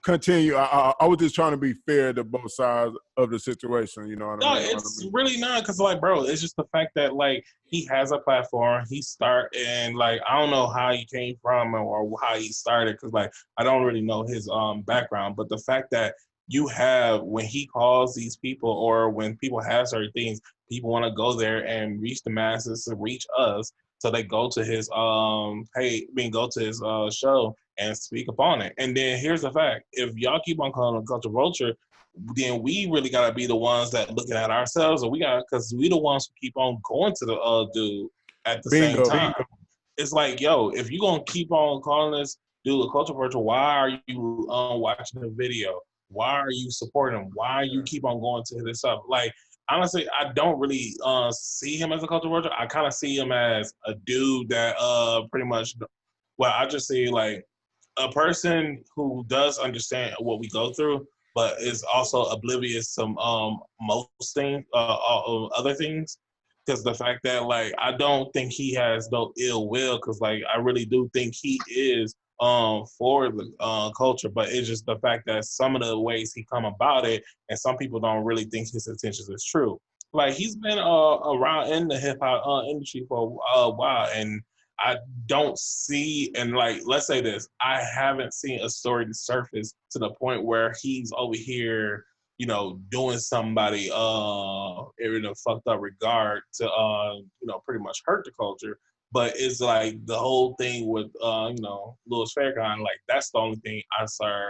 continue. I was just trying to be fair to both sides of the situation. You know what I mean? No, it's really not because, like, bro, it's just the fact that, like, he has a platform. He and, like, I don't know how he came from or how he started because, like, I don't really know his background. But the fact that you have, when he calls these people or when people have certain things, people want to go there and reach the masses to reach us. So they go to his show and speak upon it. And then here's the fact: if y'all keep on calling him culture vulture, then we really gotta be the ones that looking at ourselves, or because we the ones who keep on going to the dude at the same time. It's like, yo, if you gonna keep on calling this dude a culture vulture, why are you watching the video? Why are you supporting him? Why you keep on going to this stuff? Like, honestly, I don't really see him as a culture vulture. I kind of see him as a dude that pretty much, well, I just see like a person who does understand what we go through, but is also oblivious to most things, other things. Because the fact that like I don't think he has no ill will, because like I really do think he is for the culture, but it's just the fact that some of the ways he come about it, and some people don't really think his intentions is true. Like he's been around in the hip hop industry for a while, and I don't see, and like, let's say this, I haven't seen a story to surface to the point where he's over here, you know, doing somebody in a fucked up regard to, you know, pretty much hurt the culture. But it's like the whole thing with, you know, Louis Farrakhan, like, that's the only thing I saw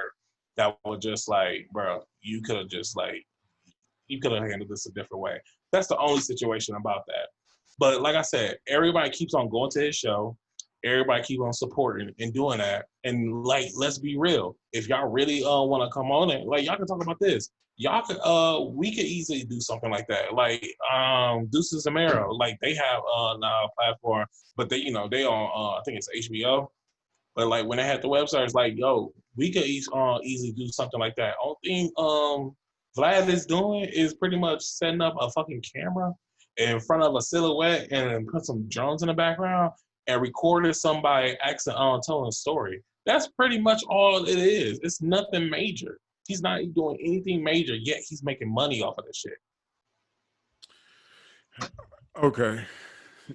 that was just like, bro, you could have just like, you could have handled this a different way. That's the only situation about that. But like I said, everybody keeps on going to his show. Everybody keep on supporting and doing that. And like, let's be real. If y'all really want to come on it, like y'all can talk about this. Y'all could we could easily do something like that. Like Deuces and Mero, like they have now a platform, but they, you know, they on I think it's HBO. But like when they had the website, it's like, yo, we could easily do something like that. Only thing Vlad is doing is pretty much setting up a fucking camera in front of a silhouette and put some drones in the background and recorded somebody actually telling a story. That's pretty much all it is. It's nothing major. He's not doing anything major, yet he's making money off of this shit. Okay.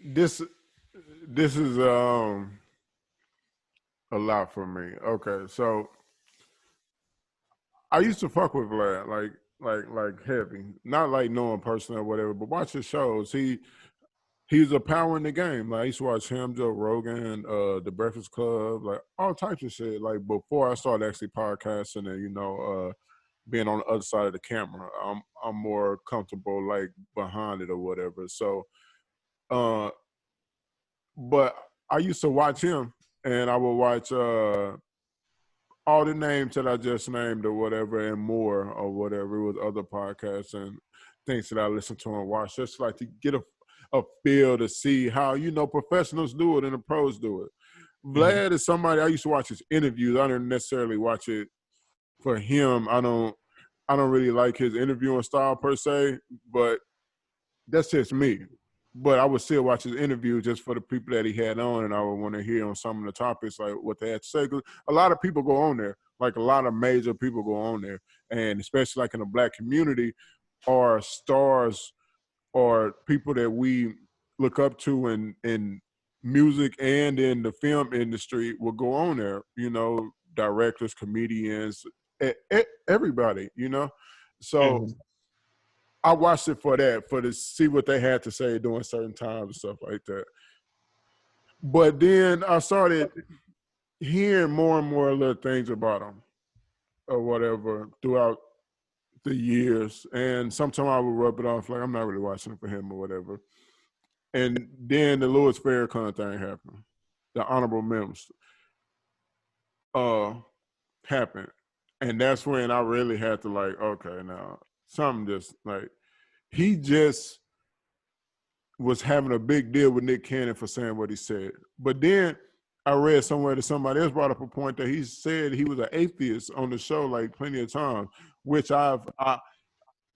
This is a lot for me. Okay, so I used to fuck with Vlad, like heavy. Not like knowing personally or whatever, but watch his shows. He's a power in the game. Like I used to watch him, Joe Rogan, The Breakfast Club, like all types of shit. Like before I started actually podcasting and, you know, being on the other side of the camera. I'm more comfortable like behind it or whatever. So but I used to watch him and I would watch all the names that I just named or whatever and more or whatever. It was other podcasts and things that I listened to and watched just like to get a feel to see how, you know, professionals do it and the pros do it. Vlad is somebody I used to watch his interviews. I didn't necessarily watch it for him. I don't really like his interviewing style per se, but that's just me. But I would still watch his interview just for the people that he had on, and I would want to hear on some of the topics, like what they had to say. Because a lot of people go on there, like a lot of major people go on there, and especially like in the Black community, are stars or people that we look up to in music and in the film industry will go on there. You know, directors, comedians, everybody. You know, so. I watched it for that, for to see what they had to say during certain times and stuff like that. But then I started hearing more and more little things about him or whatever throughout the years. And sometimes I would rub it off like I'm not really watching it for him or whatever. And then the Louis Farrakhan thing happened. The honorable members happened. And that's when I really had to like, okay, now something just like he just was having a big deal with Nick Cannon for saying what he said. But then I read somewhere that somebody else brought up a point that he said he was an atheist on the show like plenty of times, which I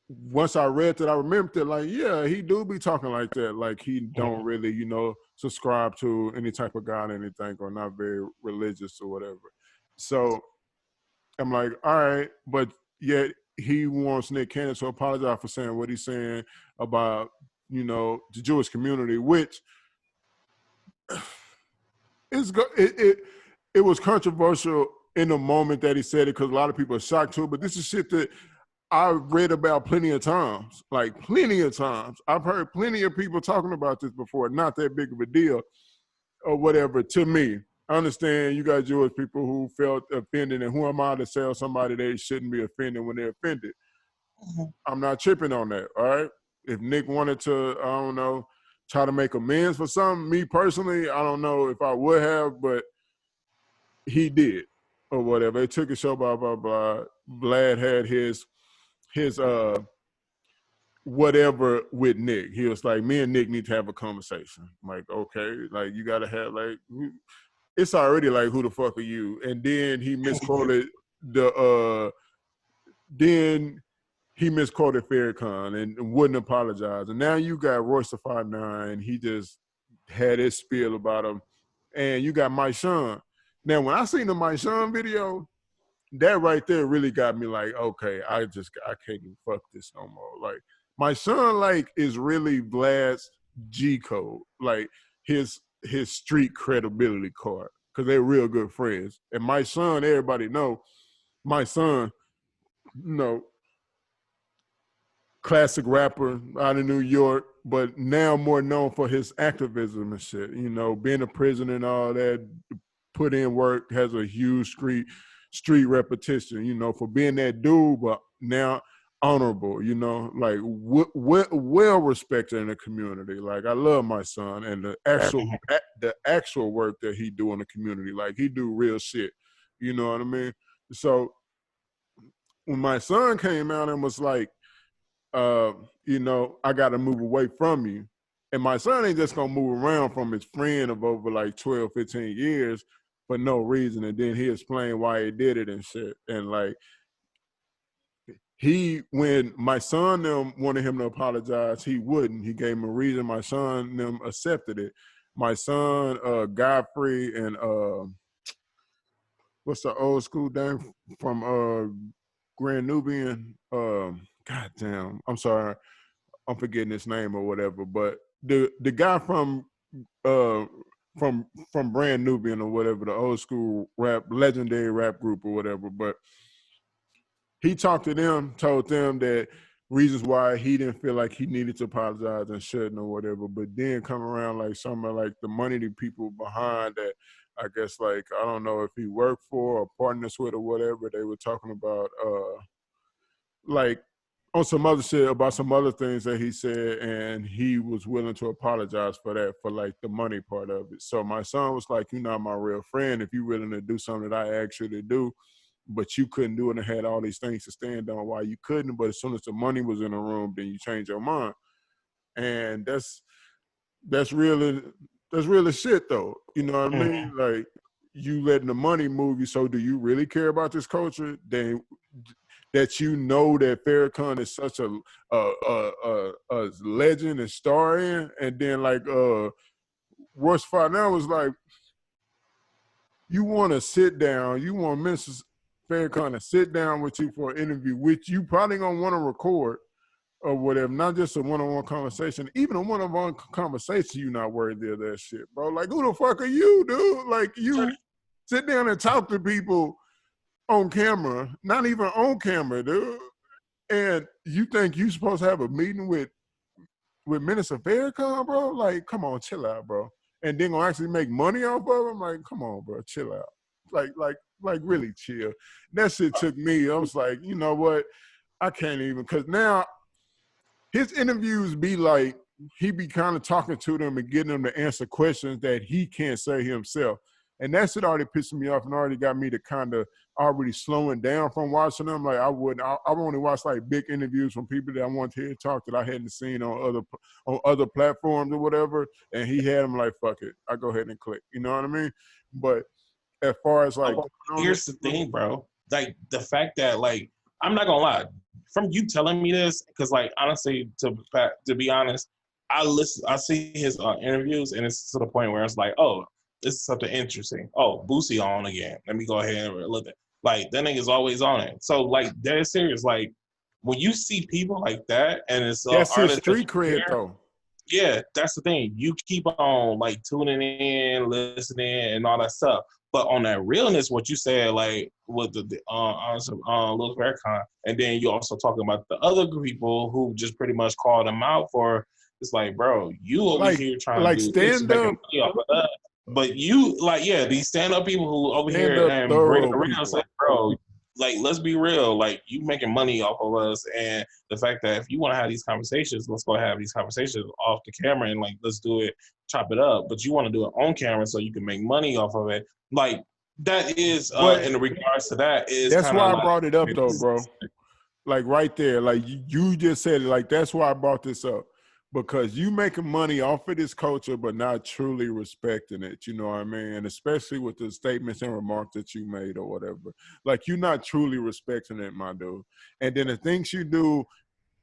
once I read that, I remembered that like, yeah, he do be talking like that. Like he don't really, you know, subscribe to any type of God or anything or not very religious or whatever. So I'm like, all right, but yet he wants Nick Cannon to apologize for saying what he's saying about, you know, the Jewish community, which it was controversial in the moment that he said it because a lot of people are shocked to it. But this is shit that I've read about plenty of times, like plenty of times. I've heard plenty of people talking about this before. Not that big of a deal or whatever to me. I understand you got Jewish people who felt offended, and who am I to tell somebody they shouldn't be offended when they're offended? I'm not tripping on that, all right? If Nick wanted to, I don't know, try to make amends for something, me personally, I don't know if I would have, but he did or whatever. They took a show, blah, blah, blah. Vlad had his whatever with Nick. He was like, me and Nick need to have a conversation. I'm like, okay, like you gotta have like it's already like who the fuck are you? And then he misquoted Farrakhan and wouldn't apologize. And now you got Royce the 5'9", he just had his spiel about him. And you got Mike Sean. Now when I seen the Mike Sean video, that right there really got me like, okay, I can't even fuck this no more. Like my son like is really Vlad's G code, like his street credibility card, because they're real good friends. And my son, everybody know, my son, you know, classic rapper out of New York, but now more known for his activism and shit. You know, being a prisoner and all that, put in work, has a huge street repetition, you know, for being that dude, but now honorable, you know, like well respected in the community. Like I love my son and the actual work that he do in the community. Like he do real shit, you know what I mean? So when my son came out and was like, you know, I got to move away from you. And my son ain't just going to move around from his friend of over like 12, 15 years for no reason. And then he explained why he did it and shit. And like, when my son them wanted him to apologize, he wouldn't. He gave him a reason. My son them accepted it. My son, Godfrey, and what's the old school name from Grand Nubian? God damn, I'm sorry, I'm forgetting his name or whatever. But the guy from Brand Nubian or whatever, the old school rap, legendary rap group or whatever. But he talked to them, told them that reasons why he didn't feel like he needed to apologize and shouldn't or whatever. But then come around like some of like the money the people behind that, I guess like, I don't know if he worked for or partners with or whatever, they were talking about like on some other shit about some other things that he said, and he was willing to apologize for that, for like the money part of it. So my son was like, you're not my real friend if you're willing to do something that I asked you to do, but you couldn't do it and had all these things to stand on why you couldn't. But as soon as the money was in the room, then you change your mind. And that's real as shit though. You know what I mean? Like you letting the money move you. So do you really care about this culture? Then that you know that Farrakhan is such a legend and star in, and then like Royce Farnell was like, you want to sit down, you want Mrs. Farrakhan to sit down with you for an interview, which you probably gonna want to record or whatever, not just a one-on-one conversation. Even a one-on-one conversation, you not worthy of that shit, bro. Like who the fuck are you, dude? Like you sit down and talk to people on camera, not even on camera, dude. And you think you supposed to have a meeting with Minister Farrakhan, bro? Like, come on, chill out, bro. And then gonna actually make money off of him? Like, come on, bro, chill out. Like really chill. That shit took me. I was like, you know what? I can't even, because now his interviews be like, he be kind of talking to them and getting them to answer questions that he can't say himself. And that shit already pissed me off and already got me to kind of already slowing down from watching them. Like I only watch like big interviews from people that I want to hear talk that I hadn't seen on other platforms or whatever. And he had them like, fuck it, I go ahead and click. You know what I mean? But as far as like, here's the thing, bro. Like the fact that like, I'm not gonna lie, from you telling me this, because like honestly, to be honest, I see his interviews, and it's to the point where it's like, oh, this is something interesting. Oh, Boosie on again. Let me go ahead and look at. Like that nigga's always on it. So like that is serious. Like when you see people like that, and it's that's his street cred though. Yeah, that's the thing. You keep on like tuning in, listening, and all that stuff. But on that realness, what you said, like with the Lil Farrakhan, and then you also talking about the other people who just pretty much called him out for. It's like, bro, you over like, here trying like to do stand this, up. but you like, yeah, these stand-up people who over stand here up and bring it around, say, bro, like let's be real, like you making money off of us, and the fact that if you want to have these conversations, let's go have these conversations off the camera and like let's do it, chop it up. But you want to do it on camera so you can make money off of it. Like that is But in regards to that is that's kind of why I like brought it up though, bro. Like right there, like you just said it. Like that's why I brought this up, because you making money off of this culture, but not truly respecting it. You know what I mean? And especially with the statements and remarks that you made or whatever. Like you're not truly respecting it, my dude. And then the things you do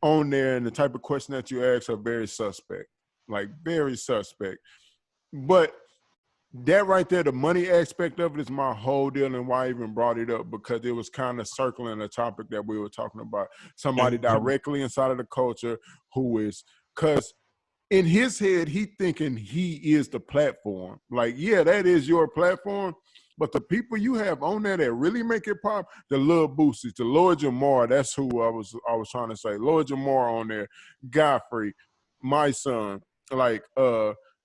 on there and the type of question that you ask are very suspect. Like very suspect. But that right there, the money aspect of it is my whole deal, and why I even brought it up, because it was kind of circling a topic that we were talking about. Somebody directly inside of the culture who is, because in his head, he thinking he is the platform. Like, yeah, that is your platform, but the people you have on there that really make it pop, the little boosties, the Lord Jamar, that's who I was trying to say. Lord Jamar on there, Godfrey, my son, like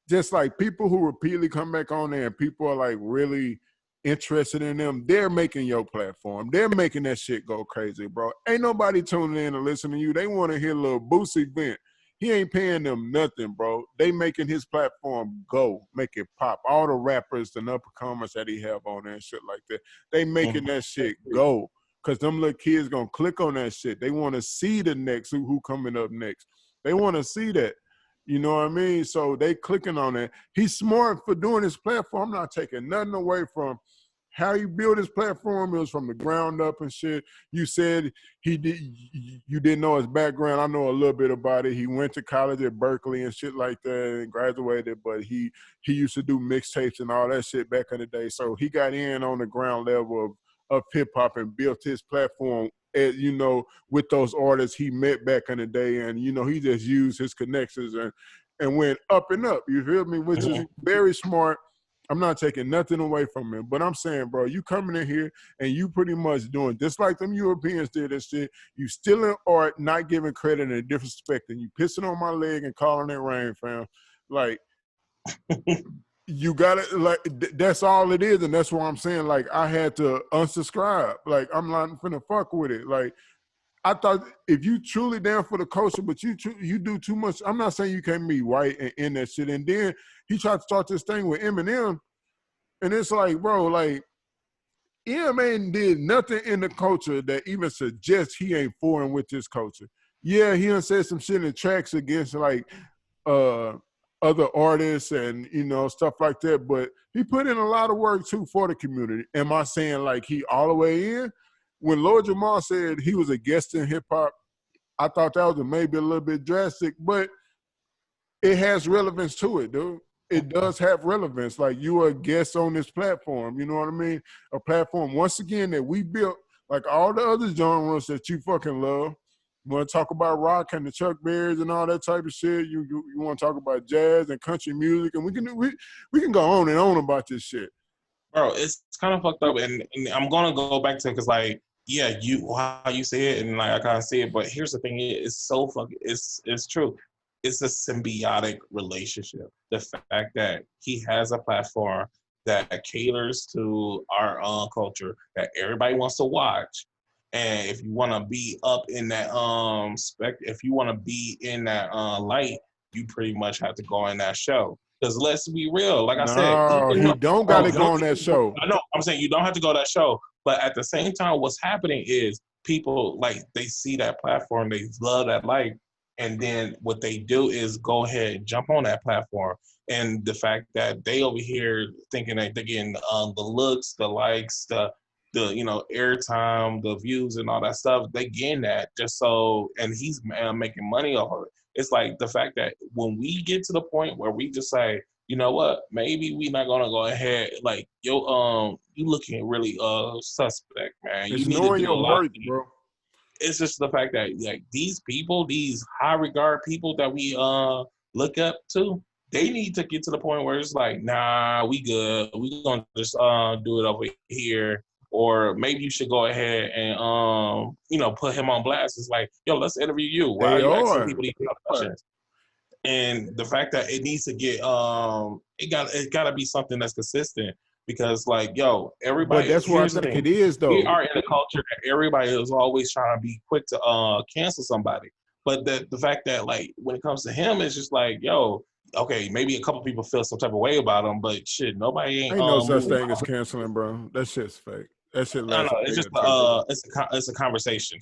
just like people who repeatedly come back on there and people are like really interested in them, they're making your platform. They're making that shit go crazy, bro. Ain't nobody tuning in to listen to you. They want to hear little Boosie vent. He ain't paying them nothing, bro. They making his platform go, make it pop. All the rappers and up-and-comers that he have on there and shit like that, they making that shit go. Because them little kids going to click on that shit. They want to see the next, who coming up next. They want to see that. You know what I mean? So they clicking on it. He's smart for doing his platform. I'm not taking nothing away from how he built his platform. It was from the ground up and shit. You said you didn't know his background. I know a little bit about it. He went to college at Berkeley and shit like that and graduated, but he used to do mixtapes and all that shit back in the day. So he got in on the ground level of hip hop and built his platform with those artists he met back in the day. And, he just used his connections and went up and up. You feel me? Which is very smart. I'm not taking nothing away from him, but I'm saying, bro, you coming in here and you pretty much doing just like them Europeans did and shit. You stealing art, not giving credit and disrespecting. You pissing on my leg and calling it rain, fam. Like, you got it. Like, that's all it is. And that's why I'm saying, like, I had to unsubscribe. Like, I'm not finna fuck with it. Like, I thought if you truly down for the culture, but you do too much. I'm not saying you can't be white and in that shit. And then he tried to start this thing with Eminem, and it's like, bro, like Eminem did nothing in the culture that even suggests he ain't foreign with this culture. Yeah, he done said some shit in the tracks against like other artists and stuff like that, but he put in a lot of work too for the community. Am I saying like he all the way in? When Lord Jamar said he was a guest in hip hop, I thought that was maybe a little bit drastic, but it has relevance to it, dude. It does have relevance. Like, you are a guest on this platform, you know what I mean? A platform, once again, that we built, like all the other genres that you fucking love. You want to talk about rock and the Chuck Berrys and all that type of shit. You want to talk about jazz and country music, and we can go on and on about this shit. Bro, it's kind of fucked up, and I'm gonna go back to it because, like, yeah, how you say it, and like I kind of see it, but here's the thing: it's so fucking, it's true. It's a symbiotic relationship. The fact that he has a platform that caters to our culture that everybody wants to watch, and if you want to be up in that if you want to be in that light, you pretty much have to go in that show. Because let's be real, like I said, No, even he though don't got to go on that show. I know, I'm saying you don't have to go to that show, but at the same time, what's happening is people like they see that platform, they love that light, and then what they do is go ahead and jump on that platform. And the fact that they over here thinking that they're getting the looks, the likes, the airtime, the views, and all that stuff, they getting that just so, and he's making money off of it. It's like the fact that when we get to the point where we just say, you know what, maybe we not gonna go ahead, like, you looking really suspect, man. It's You need to knowing do a your lot of worth, things. bro. It's just the fact that like these people, these high regard people that we look up to, they need to get to the point where it's like, nah, we good. We gonna just do it over here. Or maybe you should go ahead and put him on blast. It's like, yo, let's interview you. Why are They you asking are. people these questions? And the fact that it needs to get it got to be something that's consistent, because like, yo, But everybody, that's what I here's the think thing: it is, we though. are in a culture that everybody is always trying to be quick to cancel somebody. But the fact that, like, when it comes to him, it's just like, yo, okay, maybe a couple people feel some type of way about him, but shit, nobody ain't Ain't no such moving. thing as canceling, bro. That shit's fake. That shit I don't lasts know. a It's day just or two. it's a conversation.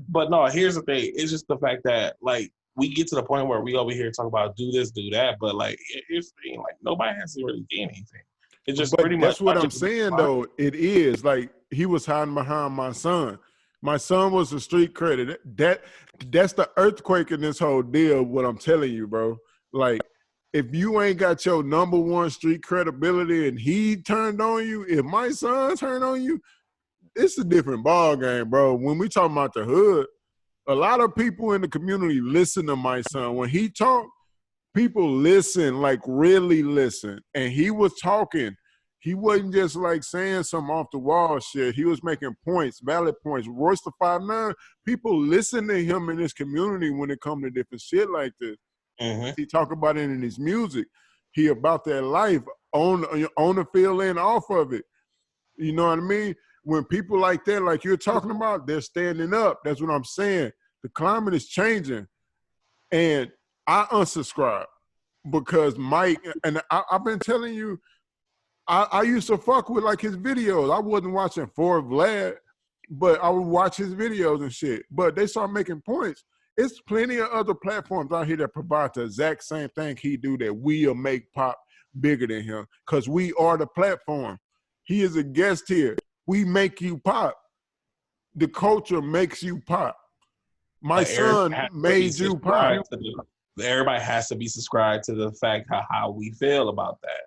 But no, here's the thing. It's just the fact that like we get to the point where we over here talk about do this, do that, but like it's like nobody has to really gain anything. It's just pretty But much. that's what I'm saying, though. It is like he was hiding behind my son. My son was a street credit. That's the earthquake in this whole deal. What I'm telling you, bro. Like, if you ain't got your number one street credibility and he turned on you, if my son turned on you, it's a different ball game, bro. When we talking about the hood, a lot of people in the community listen to my son. When he talk, people listen, like really listen. And he was talking. He wasn't just like saying some off the wall shit. He was making points, valid points. Royce the 5'9", people listen to him in this community when it comes to different shit like this. Mm-hmm. He talk about it in his music. He about that life on the field and off of it. You know what I mean? When people like that, like you're talking about, they're standing up. That's what I'm saying. The climate is changing. And I unsubscribe because Mike, and I've been telling you, I used to fuck with like his videos. I wasn't watching for Vlad, but I would watch his videos and shit. But they start making points. It's plenty of other platforms out here that provide the exact same thing he do that we'll make pop bigger than him because we are the platform. He is a guest here. We make you pop. The culture makes you pop. My son made you pop. Everybody has to be subscribed to the fact how we feel about that.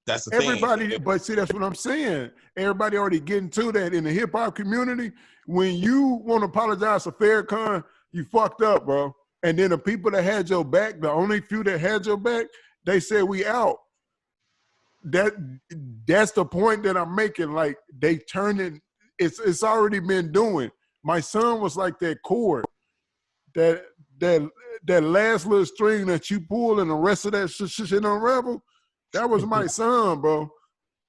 That's the Everybody, thing. but see, that's what I'm saying. Everybody already getting to that in the hip hop community. When you want to apologize to Farrakhan, you fucked up, bro. And then the people that had your back, the only few that had your back, they said we out. That's the point that I'm making. Like they turned it. It's already been doing. My son was like that chord, that last little string that you pull, and the rest of that shit unravel. That was my son, bro.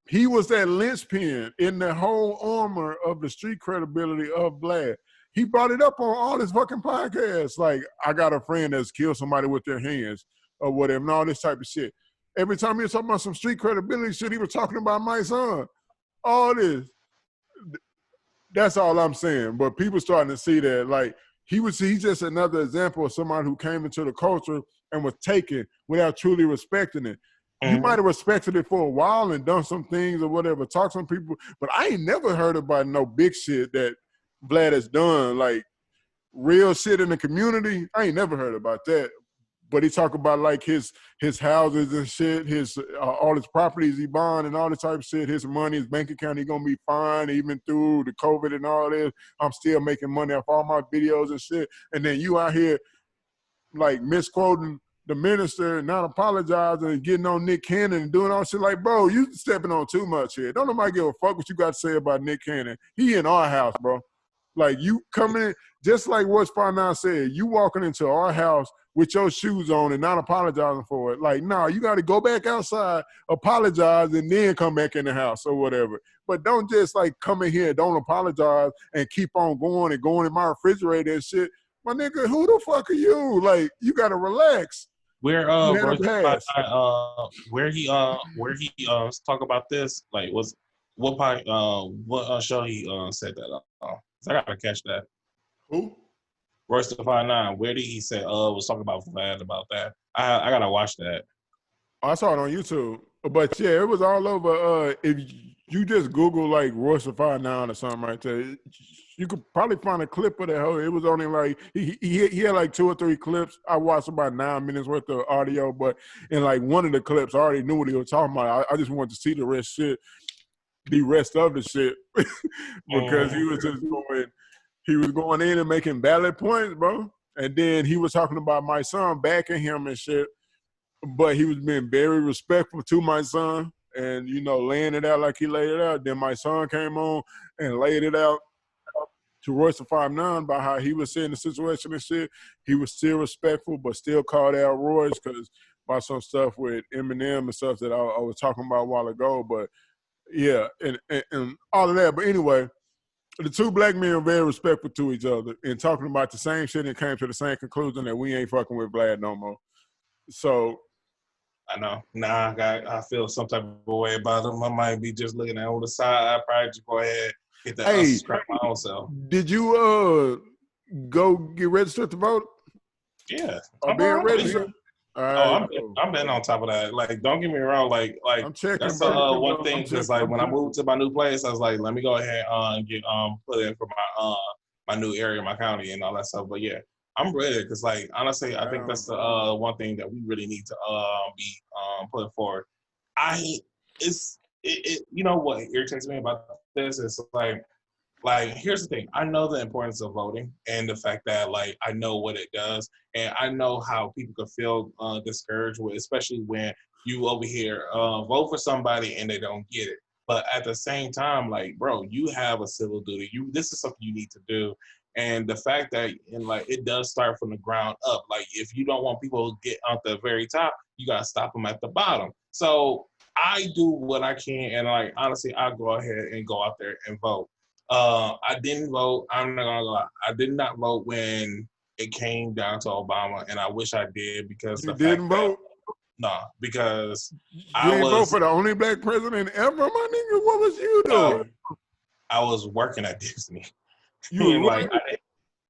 He was that linchpin in the whole armor of the street credibility of Vlad. He brought it up on all his fucking podcasts. Like, I got a friend that's killed somebody with their hands or whatever, and all this type of shit. Every time he was talking about some street credibility shit, he was talking about my son. All this. That's all I'm saying. But people starting to see that, like, he's just another example of somebody who came into the culture and was taken without truly respecting it. You might have respected it for a while and done some things or whatever, talk to some people, but I ain't never heard about no big shit that Vlad has done, like real shit in the community. I ain't never heard about that. But he talk about like his houses and shit, his all his properties he bought and all this type of shit, his money, his bank account, he gonna be fine even through the COVID and all this. I'm still making money off all my videos and shit. And then you out here like misquoting the minister and not apologizing and getting on Nick Cannon and doing all shit like, bro, you stepping on too much here. Don't nobody give a fuck what you got to say about Nick Cannon. He in our house, bro. Like, you coming in, just like what Sparnow said, you walking into our house with your shoes on and not apologizing for it. Like, nah, you got to go back outside, apologize, and then come back in the house or whatever. But don't just, like, come in here, don't apologize, and keep on going and going in my refrigerator and shit. My nigga, who the fuck are you? Like, you got to relax. Where where he talk about this, like what show he said that on? So I gotta catch that. Who? Royce the 5'9", where did he say was talking about Vlad about that? I gotta watch that. I saw it on YouTube. But yeah, it was all over. If you just Google like Royce the 5'9" or something right there, you could probably find a clip of that whole. It was only like he had like 2 or 3 clips. I watched about 9 minutes worth of audio, but in like one of the clips, I already knew what he was talking about. I just wanted to see the rest of the shit, because he was just going in and making valid points, bro. And then he was talking about my son backing him and shit. But he was being very respectful to my son and, you know, laying it out like he laid it out. Then my son came on and laid it out to Royce the 5'9" about how he was seeing the situation and shit. He was still respectful, but still called out Royce because about some stuff with Eminem and stuff that I was talking about a while ago. But, yeah, and all of that. But anyway, the two black men are very respectful to each other and talking about the same shit and came to the same conclusion that we ain't fucking with Vlad no more. So I know. Nah, I feel some type of way about them. I might be just looking at on the side. I probably just go ahead get the Hey, unsubscribe my own self. did you go get registered to vote? Yeah, Or I'm being already. registered? All Oh, right, cool. I'm been on top of that. Like, don't get me wrong. Like I'm checking, that's the bro. one thing. I'm Because checking. like when I moved to my new place, I was like, let me go ahead and get put in for my new area, my county, and all that stuff. But yeah, I'm ready. Because like honestly, I think that's the one thing that we really need to be putting forward. I you know what irritates me about this is like here's the thing. I know the importance of voting and the fact that like I know what it does and I know how people could feel discouraged with, especially when you over here vote for somebody and they don't get it. But at the same time, like bro, you have a civil duty. This is something you need to do. And the fact that and like it does start from the ground up. Like if you don't want people to get out the very top, you gotta stop them at the bottom. So I do what I can, and like honestly, I go ahead and go out there and vote. I didn't vote. I'm not gonna lie. I did not vote when it came down to Obama, and I wish I did because You the fact didn't that vote? because You I ain't vote was for the only black president ever, my nigga? What was you doing? I was working at Disney, You and was like what?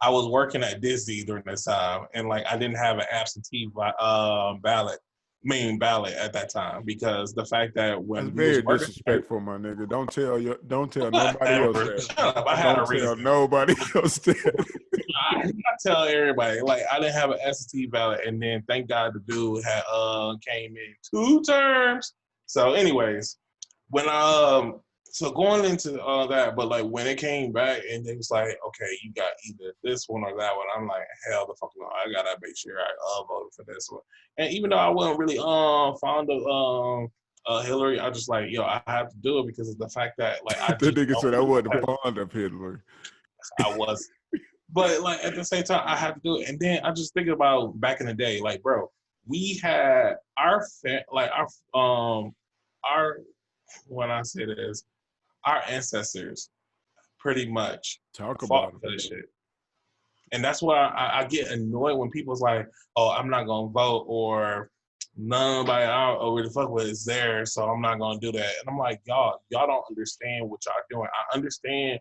I was working at Disney during this time, and like I didn't have an absentee ballot at that time because the fact that That's when we was very working, disrespectful, my nigga. Don't tell nobody else whatever. that. Shut up. I had a Don't tell reason. nobody else that. I tell everybody like I didn't have an SAT ballot, and then thank God the dude had came in 2 terms. So, anyways, when so going into that, but like when it came back and it was like, okay, you got either this one or that one. I'm like, hell the fuck no, I gotta make sure I voted for this one. And even though I wasn't really fond of Hillary, I just like, yo, I have to do it because of the fact that like I The just nigga said I don't wasn't fond of Hitler. I was but like at the same time, I had to do it. And then I just think about back in the day, like bro, we had like our when I say this, our ancestors pretty much Talk fought about for it. this shit. And that's why I get annoyed when people's like, "Oh, I'm not gonna vote," or "Nobody I don't really fuck with is there, so I'm not gonna do that." And I'm like, y'all don't understand what y'all doing. I understand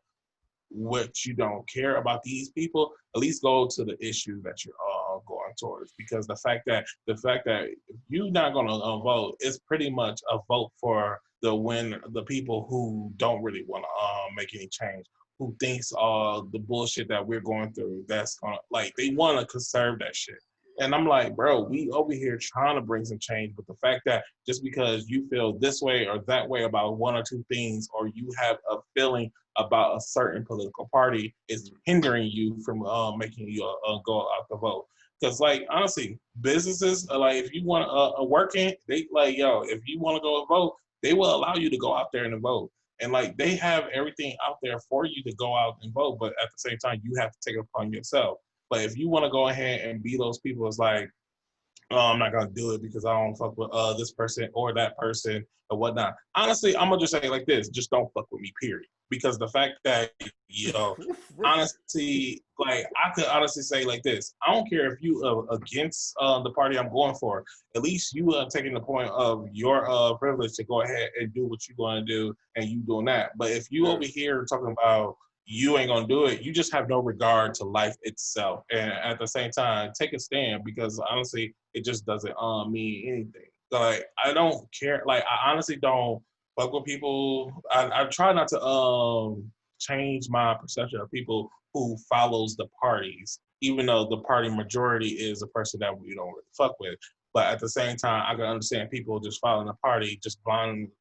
what you don't care about these people, at least go to the issue that you're going towards. Because the fact that if you're not going to vote, it's pretty much a vote for the people who don't really want to make any change, who thinks the bullshit that we're going through that's gonna like they want to conserve that shit. And I'm like, bro, we over here trying to bring some change, but the fact that just because you feel this way or that way about one or two things, or you have a feeling about a certain political party is hindering you from making you go out the vote. Because like honestly, businesses like if you want a working, they like yo, if you want to go and vote, they will allow you to go out there and vote. And like they have everything out there for you to go out and vote, but at the same time, you have to take it upon yourself. But if you want to go ahead and be those people, it's like I'm not gonna do it because I don't fuck with this person or that person or whatnot. Honestly, I'm gonna just say it like this: just don't fuck with me, period. Because the fact that honestly, like I could honestly say like this: I don't care if you against the party I'm going for. At least you are taking the point of your privilege to go ahead and do what you're going to do, and you doing that. But if you over here talking about you ain't gonna do it. You just have no regard to life itself, and at the same time, take a stand because honestly, it just doesn't mean anything. Like I don't care. Like I honestly don't fuck with people. I try not to change my perception of people who follows the parties, even though the party majority is a person that we don't really fuck with. But at the same time, I can understand people just following the party, just blindly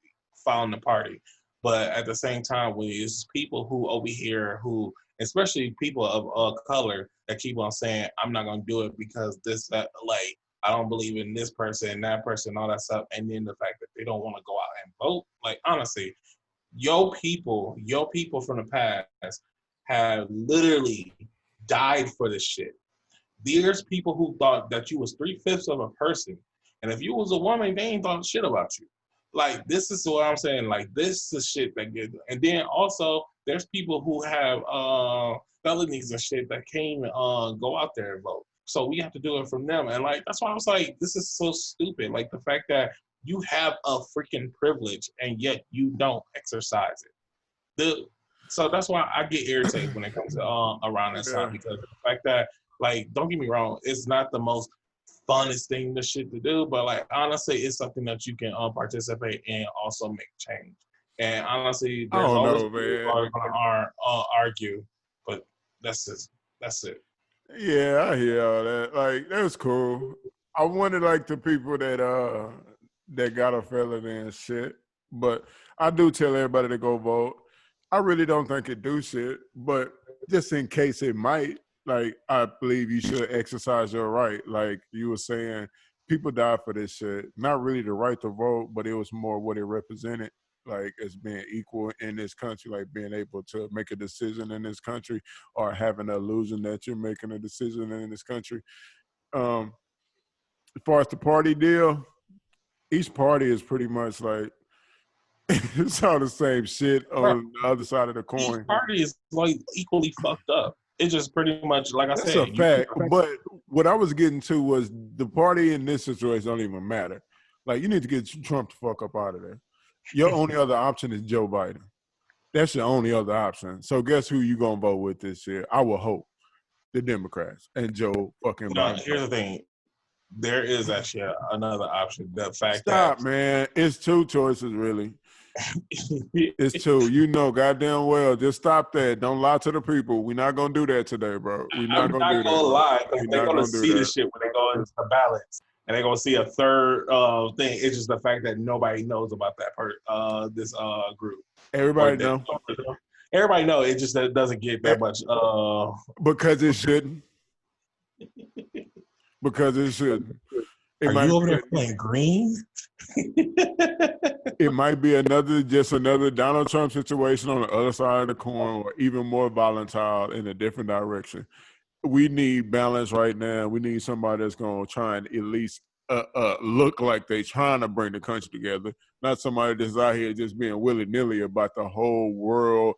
following the party. But at the same time, when it's people who over here who, especially people of color, that keep on saying, "I'm not gonna do it because this, that, like, I don't believe in this person, that person, all that stuff," and then the fact that they don't want to go out and vote. Like honestly, your people from the past have literally died for this shit. There's people who thought that you was 3/5 of a person, and if you was a woman, they ain't thought shit about you. Like this is what I'm saying. Like this is shit that get. And then also there's people who have felonies and shit that can't even go out there and vote. So we have to do it from them. And like, that's why I was like, this is so stupid. Like the fact that you have a freaking privilege and yet you don't exercise it. So that's why I get irritated when it comes to around that time, Yeah. because the fact that, like, don't get me wrong, it's not the most funnest thing to shit to do, but like honestly, it's something that you can participate in, also make change. And honestly, I there's don't always know, people who man. are gonna argue, but that's it. That's it. Yeah, I hear all that. Like, that's cool. I wanted like the people that got a felony and shit. But I do tell everybody to go vote. I really don't think it do shit, but just in case it might, like I believe you should exercise your right. Like you were saying, people died for this shit. Not really the right to vote, but it was more what it represented, like as being equal in this country, like being able to make a decision in this country or having an illusion that you're making a decision in this country. As far as the party deal, each party is pretty much like it's all the same shit Bro, on the other side of the each coin. party is like equally fucked up. It's just pretty much like I That's a said, you fact. But what I was getting to was the party in this situation don't even matter. Like you need to get Trump the fuck up out of there. Your only other option is Joe Biden. That's your only other option. So guess who you gonna vote with this year? I will hope the Democrats and Joe fucking Biden. here's the thing. There is actually another option. The fact that Stop, man. It's two choices, really. It's two. You know goddamn well. Just stop that. Don't lie to the people. We're not gonna do that today, bro. We're not I'm gonna not do that, gonna bro. lie, We're they're not gonna gonna do see that. this shit when they go into the ballots, and they're gonna see a third thing. It's just the fact that nobody knows about that this group. Or Everybody that, know. everybody know. It just doesn't get that much. Because it shouldn't. Because it shouldn't. It Are might you over be there playing green? it might be another Donald Trump situation on the other side of the coin, or even more volatile in a different direction. We need balance right now. We need somebody that's going to try and at least look like they trying to bring the country together, not somebody that's out here just being willy-nilly about the whole world,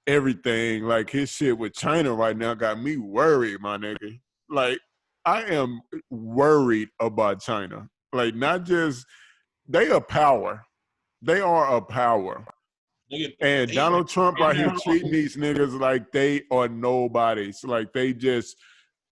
everything. Like his shit with China right now got me worried, my nigga. Like I am worried about China. Like not just they a power. They are a power. And Donald Trump out here treating these niggas like they are nobodies. Like they just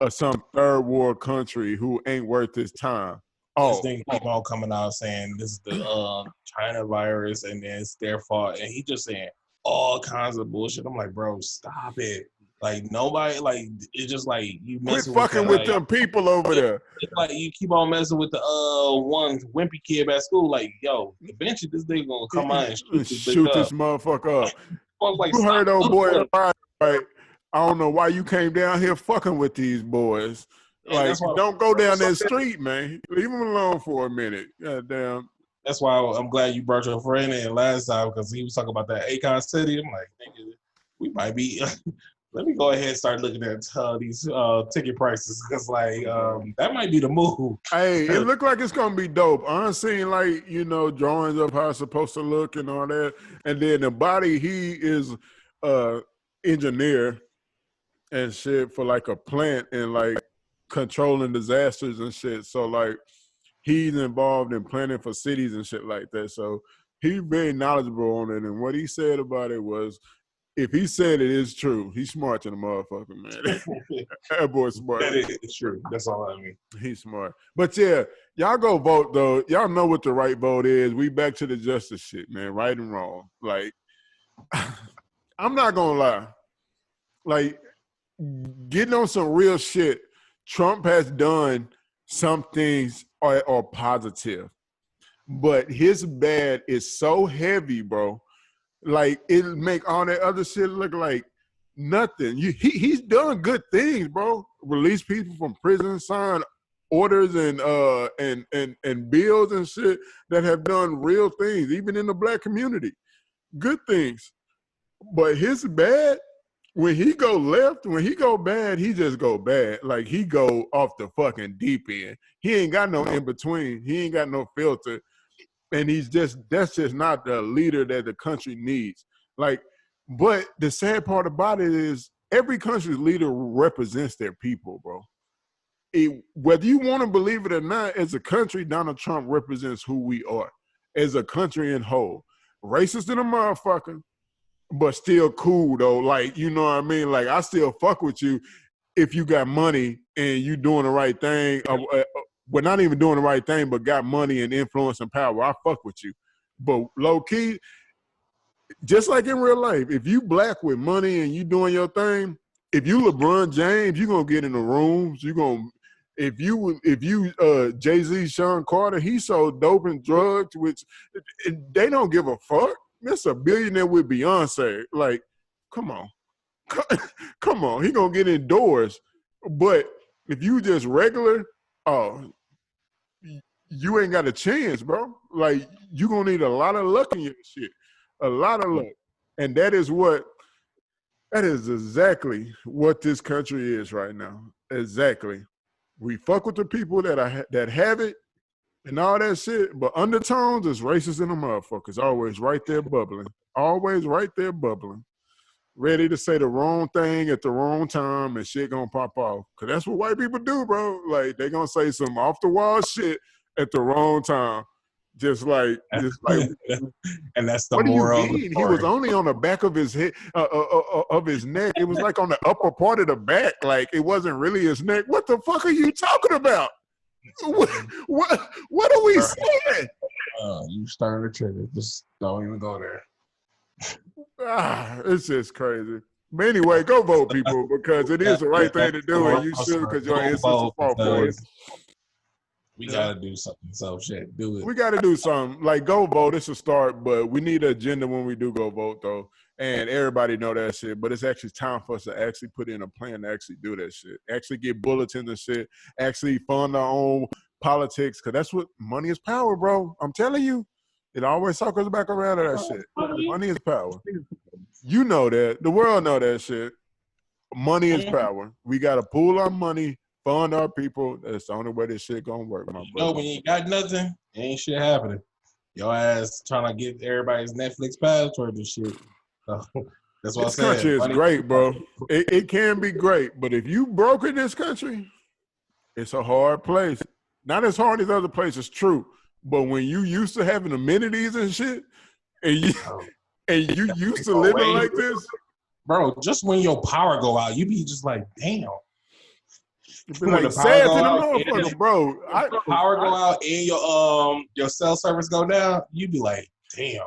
are some third world country who ain't worth his time. This Oh, thing keep on coming out saying this is the China virus and then it's their fault, and he just saying all kinds of bullshit. I'm like, bro, stop it. Like nobody, like it's just like you quit messing with fucking that. with Like them people over there. it's like you keep on messing with the one wimpy kid at school. Like yo, eventually this nigga gonna come out and Shoot this this motherfucker up. I was like, You stop. heard old boy right? I don't know why you came down here fucking with these boys. And Like, don't go down that street, man. Leave them alone for a minute. Goddamn. That's why I'm glad you brought your friend in last time, because he was talking about that Akon City. I'm like, nigga, we might be. Let me go ahead and start looking at these ticket prices, because like that might be the move. Hey, it looked like it's gonna be dope. I'm seeing like drawings of how it's supposed to look and all that, and then the body he is engineer and shit for like a plant and like controlling disasters and shit. So like he's involved in planning for cities and shit like that. So he's very knowledgeable on it. And what he said about it was, if he said it is true, he's smart to the motherfucker, man. That boy's smart. That is true. That's all I mean. He's smart. But yeah, y'all go vote though. Y'all know what the right vote is. We back to the justice shit, man. Right and wrong. Like, I'm not gonna lie. Like, getting on some real shit, Trump has done some things are positive, but his bad is so heavy, bro. Like it'll make all that other shit look like nothing. He's done good things, bro. Release people from prison, sign orders and bills and shit that have done real things, even in the black community. Good things. But his bad, when he go left, when he go bad, he just go bad. Like he go off the fucking deep end. He ain't got no in between. He ain't got no filter. And that's just not the leader that the country needs. Like, but the sad part about it is every country's leader represents their people, bro. whether you want to believe it or not, as a country, Donald Trump represents who we are as a country in whole. Racist in a motherfucker, but still cool though. Like, you know what I mean? Like, I still fuck with you if you got money and you doing the right thing. Well, not even doing the right thing, but got money and influence and power. I fuck with you. But low key, just like in real life, if you black with money and you doing your thing, if you LeBron James, you gonna get in the rooms. You gonna if you Jay-Z, Sean Carter, he sold dope and drugs, which they don't give a fuck. That's a billionaire with Beyonce. Like, come on. Come on. He gonna get indoors. But if you just regular, oh, you ain't got a chance, bro. Like, you gonna need a lot of luck in your shit. A lot of luck. And that is exactly what this country is right now. Exactly. We fuck with the people that have it and all that shit, but undertones is racist in the motherfuckers. Always right there bubbling. Always right there bubbling. Ready to say the wrong thing at the wrong time and shit gonna pop off. Cause that's what white people do, bro. Like, they gonna say some off the wall shit at the wrong time. Just like and that's the what do you moral. mean? He was only on the back of his head, of his neck. It was like on the upper part of the back. Like, it wasn't really his neck. What the fuck are you talking about? What are we saying? You started a trigger. Just don't even go there. It's just crazy. But anyway, go vote, people, because it is the right thing to do, and you should, because your ancestors fought for it. We gotta do something. So shit, do it. We gotta do something. Like, go vote. It's a start, but we need an agenda when we do go vote, though. And everybody know that shit. But it's actually time for us to actually put in a plan to actually do that shit. Actually get bulletins and shit. Actually fund our own politics, because that's what money is power, bro. I'm telling you. It always circles back around to that shit. Money is power. You know that. The world know that shit. Money is power. We got to pool our money, fund our people. That's the only way this shit gonna work, my brother. You know, when you got nothing, ain't shit happening. Your ass trying to get everybody's Netflix password and shit. So, that's what I said. This country is great, bro. It can be great, but if you broke in this country, it's a hard place. Not as hard as other places, true. But when you used to having amenities and shit, and you used to living like this, bro, just when your power go out, you be just like, damn. Be like, sad to the motherfucker, bro. Power go out and your cell service go down, you be like, damn.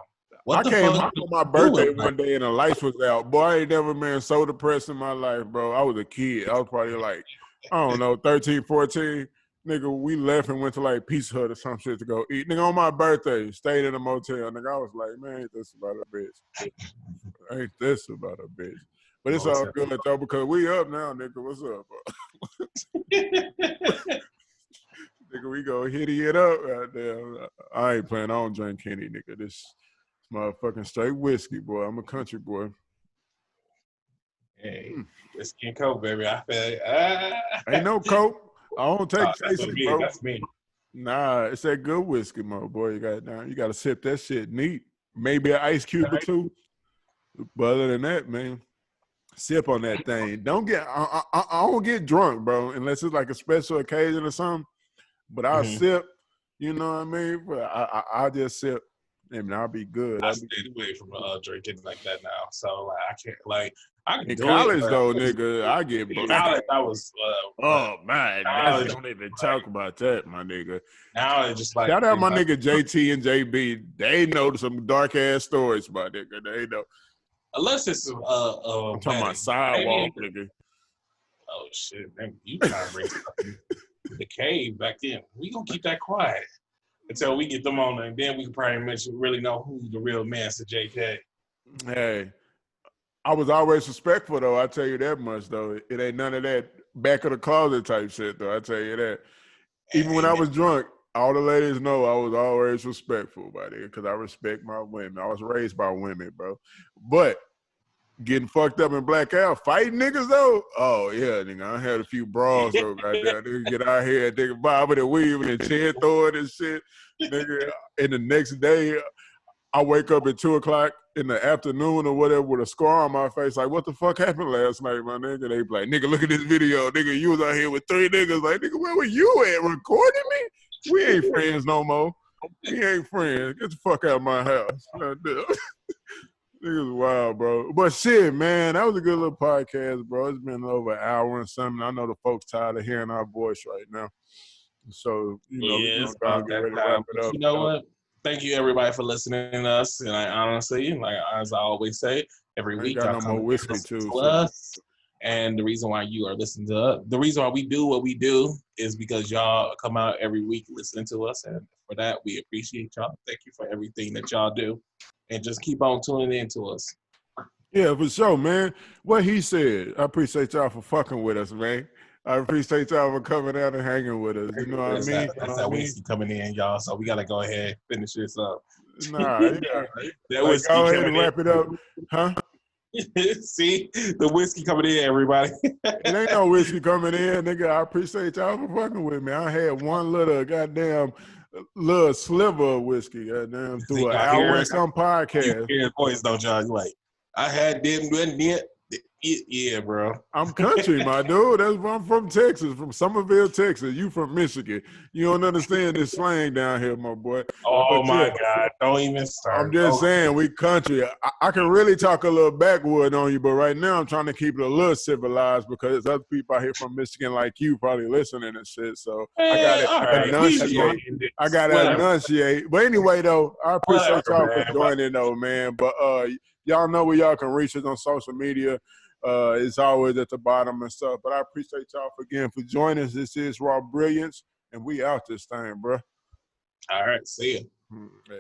I came home on my birthday one day and the lights was out. Boy, I ain't never been so depressed in my life, bro. I was a kid. I was probably like, I don't know, 13, 14. Nigga, we left and went to like Pizza Hut or some shit to go eat. Nigga, on my birthday, stayed in a motel. Nigga, I was like, man, ain't this about a bitch? Ain't this about a bitch? But it's all good though, because we up now, nigga. What's up, bro? Nigga, we go hitty it up right there. I ain't playing. I don't drink Henny, nigga. This motherfucking straight whiskey, boy. I'm a country boy. Hey, whiskey and Coke, baby. I feel ain't no Coke. I don't take chases, bro. That's me. Nah, it's that good whiskey, my boy. You got to sip that shit neat. Maybe an ice cube or two. But other than that, man, sip on that thing. Don't get. I don't get drunk, bro, unless it's like a special occasion or something. But I'll sip. You know what I mean? But I just sip. And I'll be good. I stayed away from drinking like that now. So like, I can't like. I can in do college it, though, nigga, I get. In college, I was. Oh man, don't even talk about that, my nigga. Now it's just like shout out my nigga JT and JB. They know some dark ass stories, my nigga. They know. Unless it's I'm talking about sidewalk, nigga. Oh shit, man, you trying to bring something the cave back in? We gonna keep that quiet until we get them on, and then we can probably really know who the real Mansa JK. Hey, I was always respectful though. I tell you that much though. It ain't none of that back of the closet type shit though. I tell you that. Even when I was drunk, all the ladies know I was always respectful by it because I respect my women. I was raised by women, bro. But getting fucked up and blackout, fighting niggas though. Oh yeah, nigga. I had a few brawls though, right there. Nigga get out here, nigga bobbing and weaving and chin throwing and shit, nigga. And the next day, I wake up at 2:00 in the afternoon or whatever with a scar on my face. Like, what the fuck happened last night, my nigga? They be like, nigga, look at this video. Nigga, you was out here with 3 niggas. Like, nigga, where were you at? Recording me? We ain't friends no more. We ain't friends. Get the fuck out of my house. Niggas wild, bro. But shit, man, that was a good little podcast, bro. It's been over an hour and something. I know the folks tired of hearing our voice right now. So, we're it's gonna about get that ready to time. wrap it up. You know what? Thank you everybody for listening to us. And I honestly, like as I always say, every I ain't week got y'all no come more whiskey too. to us. And the reason why you are listening to us, the reason why we do what we do is because y'all come out every week listening to us. And for that, we appreciate y'all. Thank you for everything that y'all do. And just keep on tuning in to us. Yeah, for sure, man. What he said, I appreciate y'all for fucking with us, man. I appreciate y'all for coming out and hanging with us. You know what I mean? That's that whiskey coming in, y'all. So we got to go ahead and finish this up. Nah, yeah. That Like, whiskey go ahead coming and wrap it up. Huh? See, the whiskey coming in, everybody. It ain't no whiskey coming in, nigga. I appreciate y'all for fucking with me. I had one little goddamn little sliver of whiskey, goddamn, through an hour and some podcast. You hear his voice, don't y'all? You like, I had them doing it. Yeah, bro. I'm country, my dude. That's where I'm from, Texas, from Somerville, Texas. You from Michigan. You don't understand this slang down here, my boy. Oh But my yeah, God! Don't even start. I'm just saying, we country. I can really talk a little backwood on you, but right now I'm trying to keep it a little civilized because there's other people out here from Michigan like you probably listening and shit. So I got to enunciate. I got to enunciate. But anyway, though, I appreciate y'all for joining, though, man. But y'all know where y'all can reach us on social media. It's always at the bottom and stuff. But I appreciate y'all again for joining us. This is Raw Brilliance, and we out this thing, bro. All right, see ya.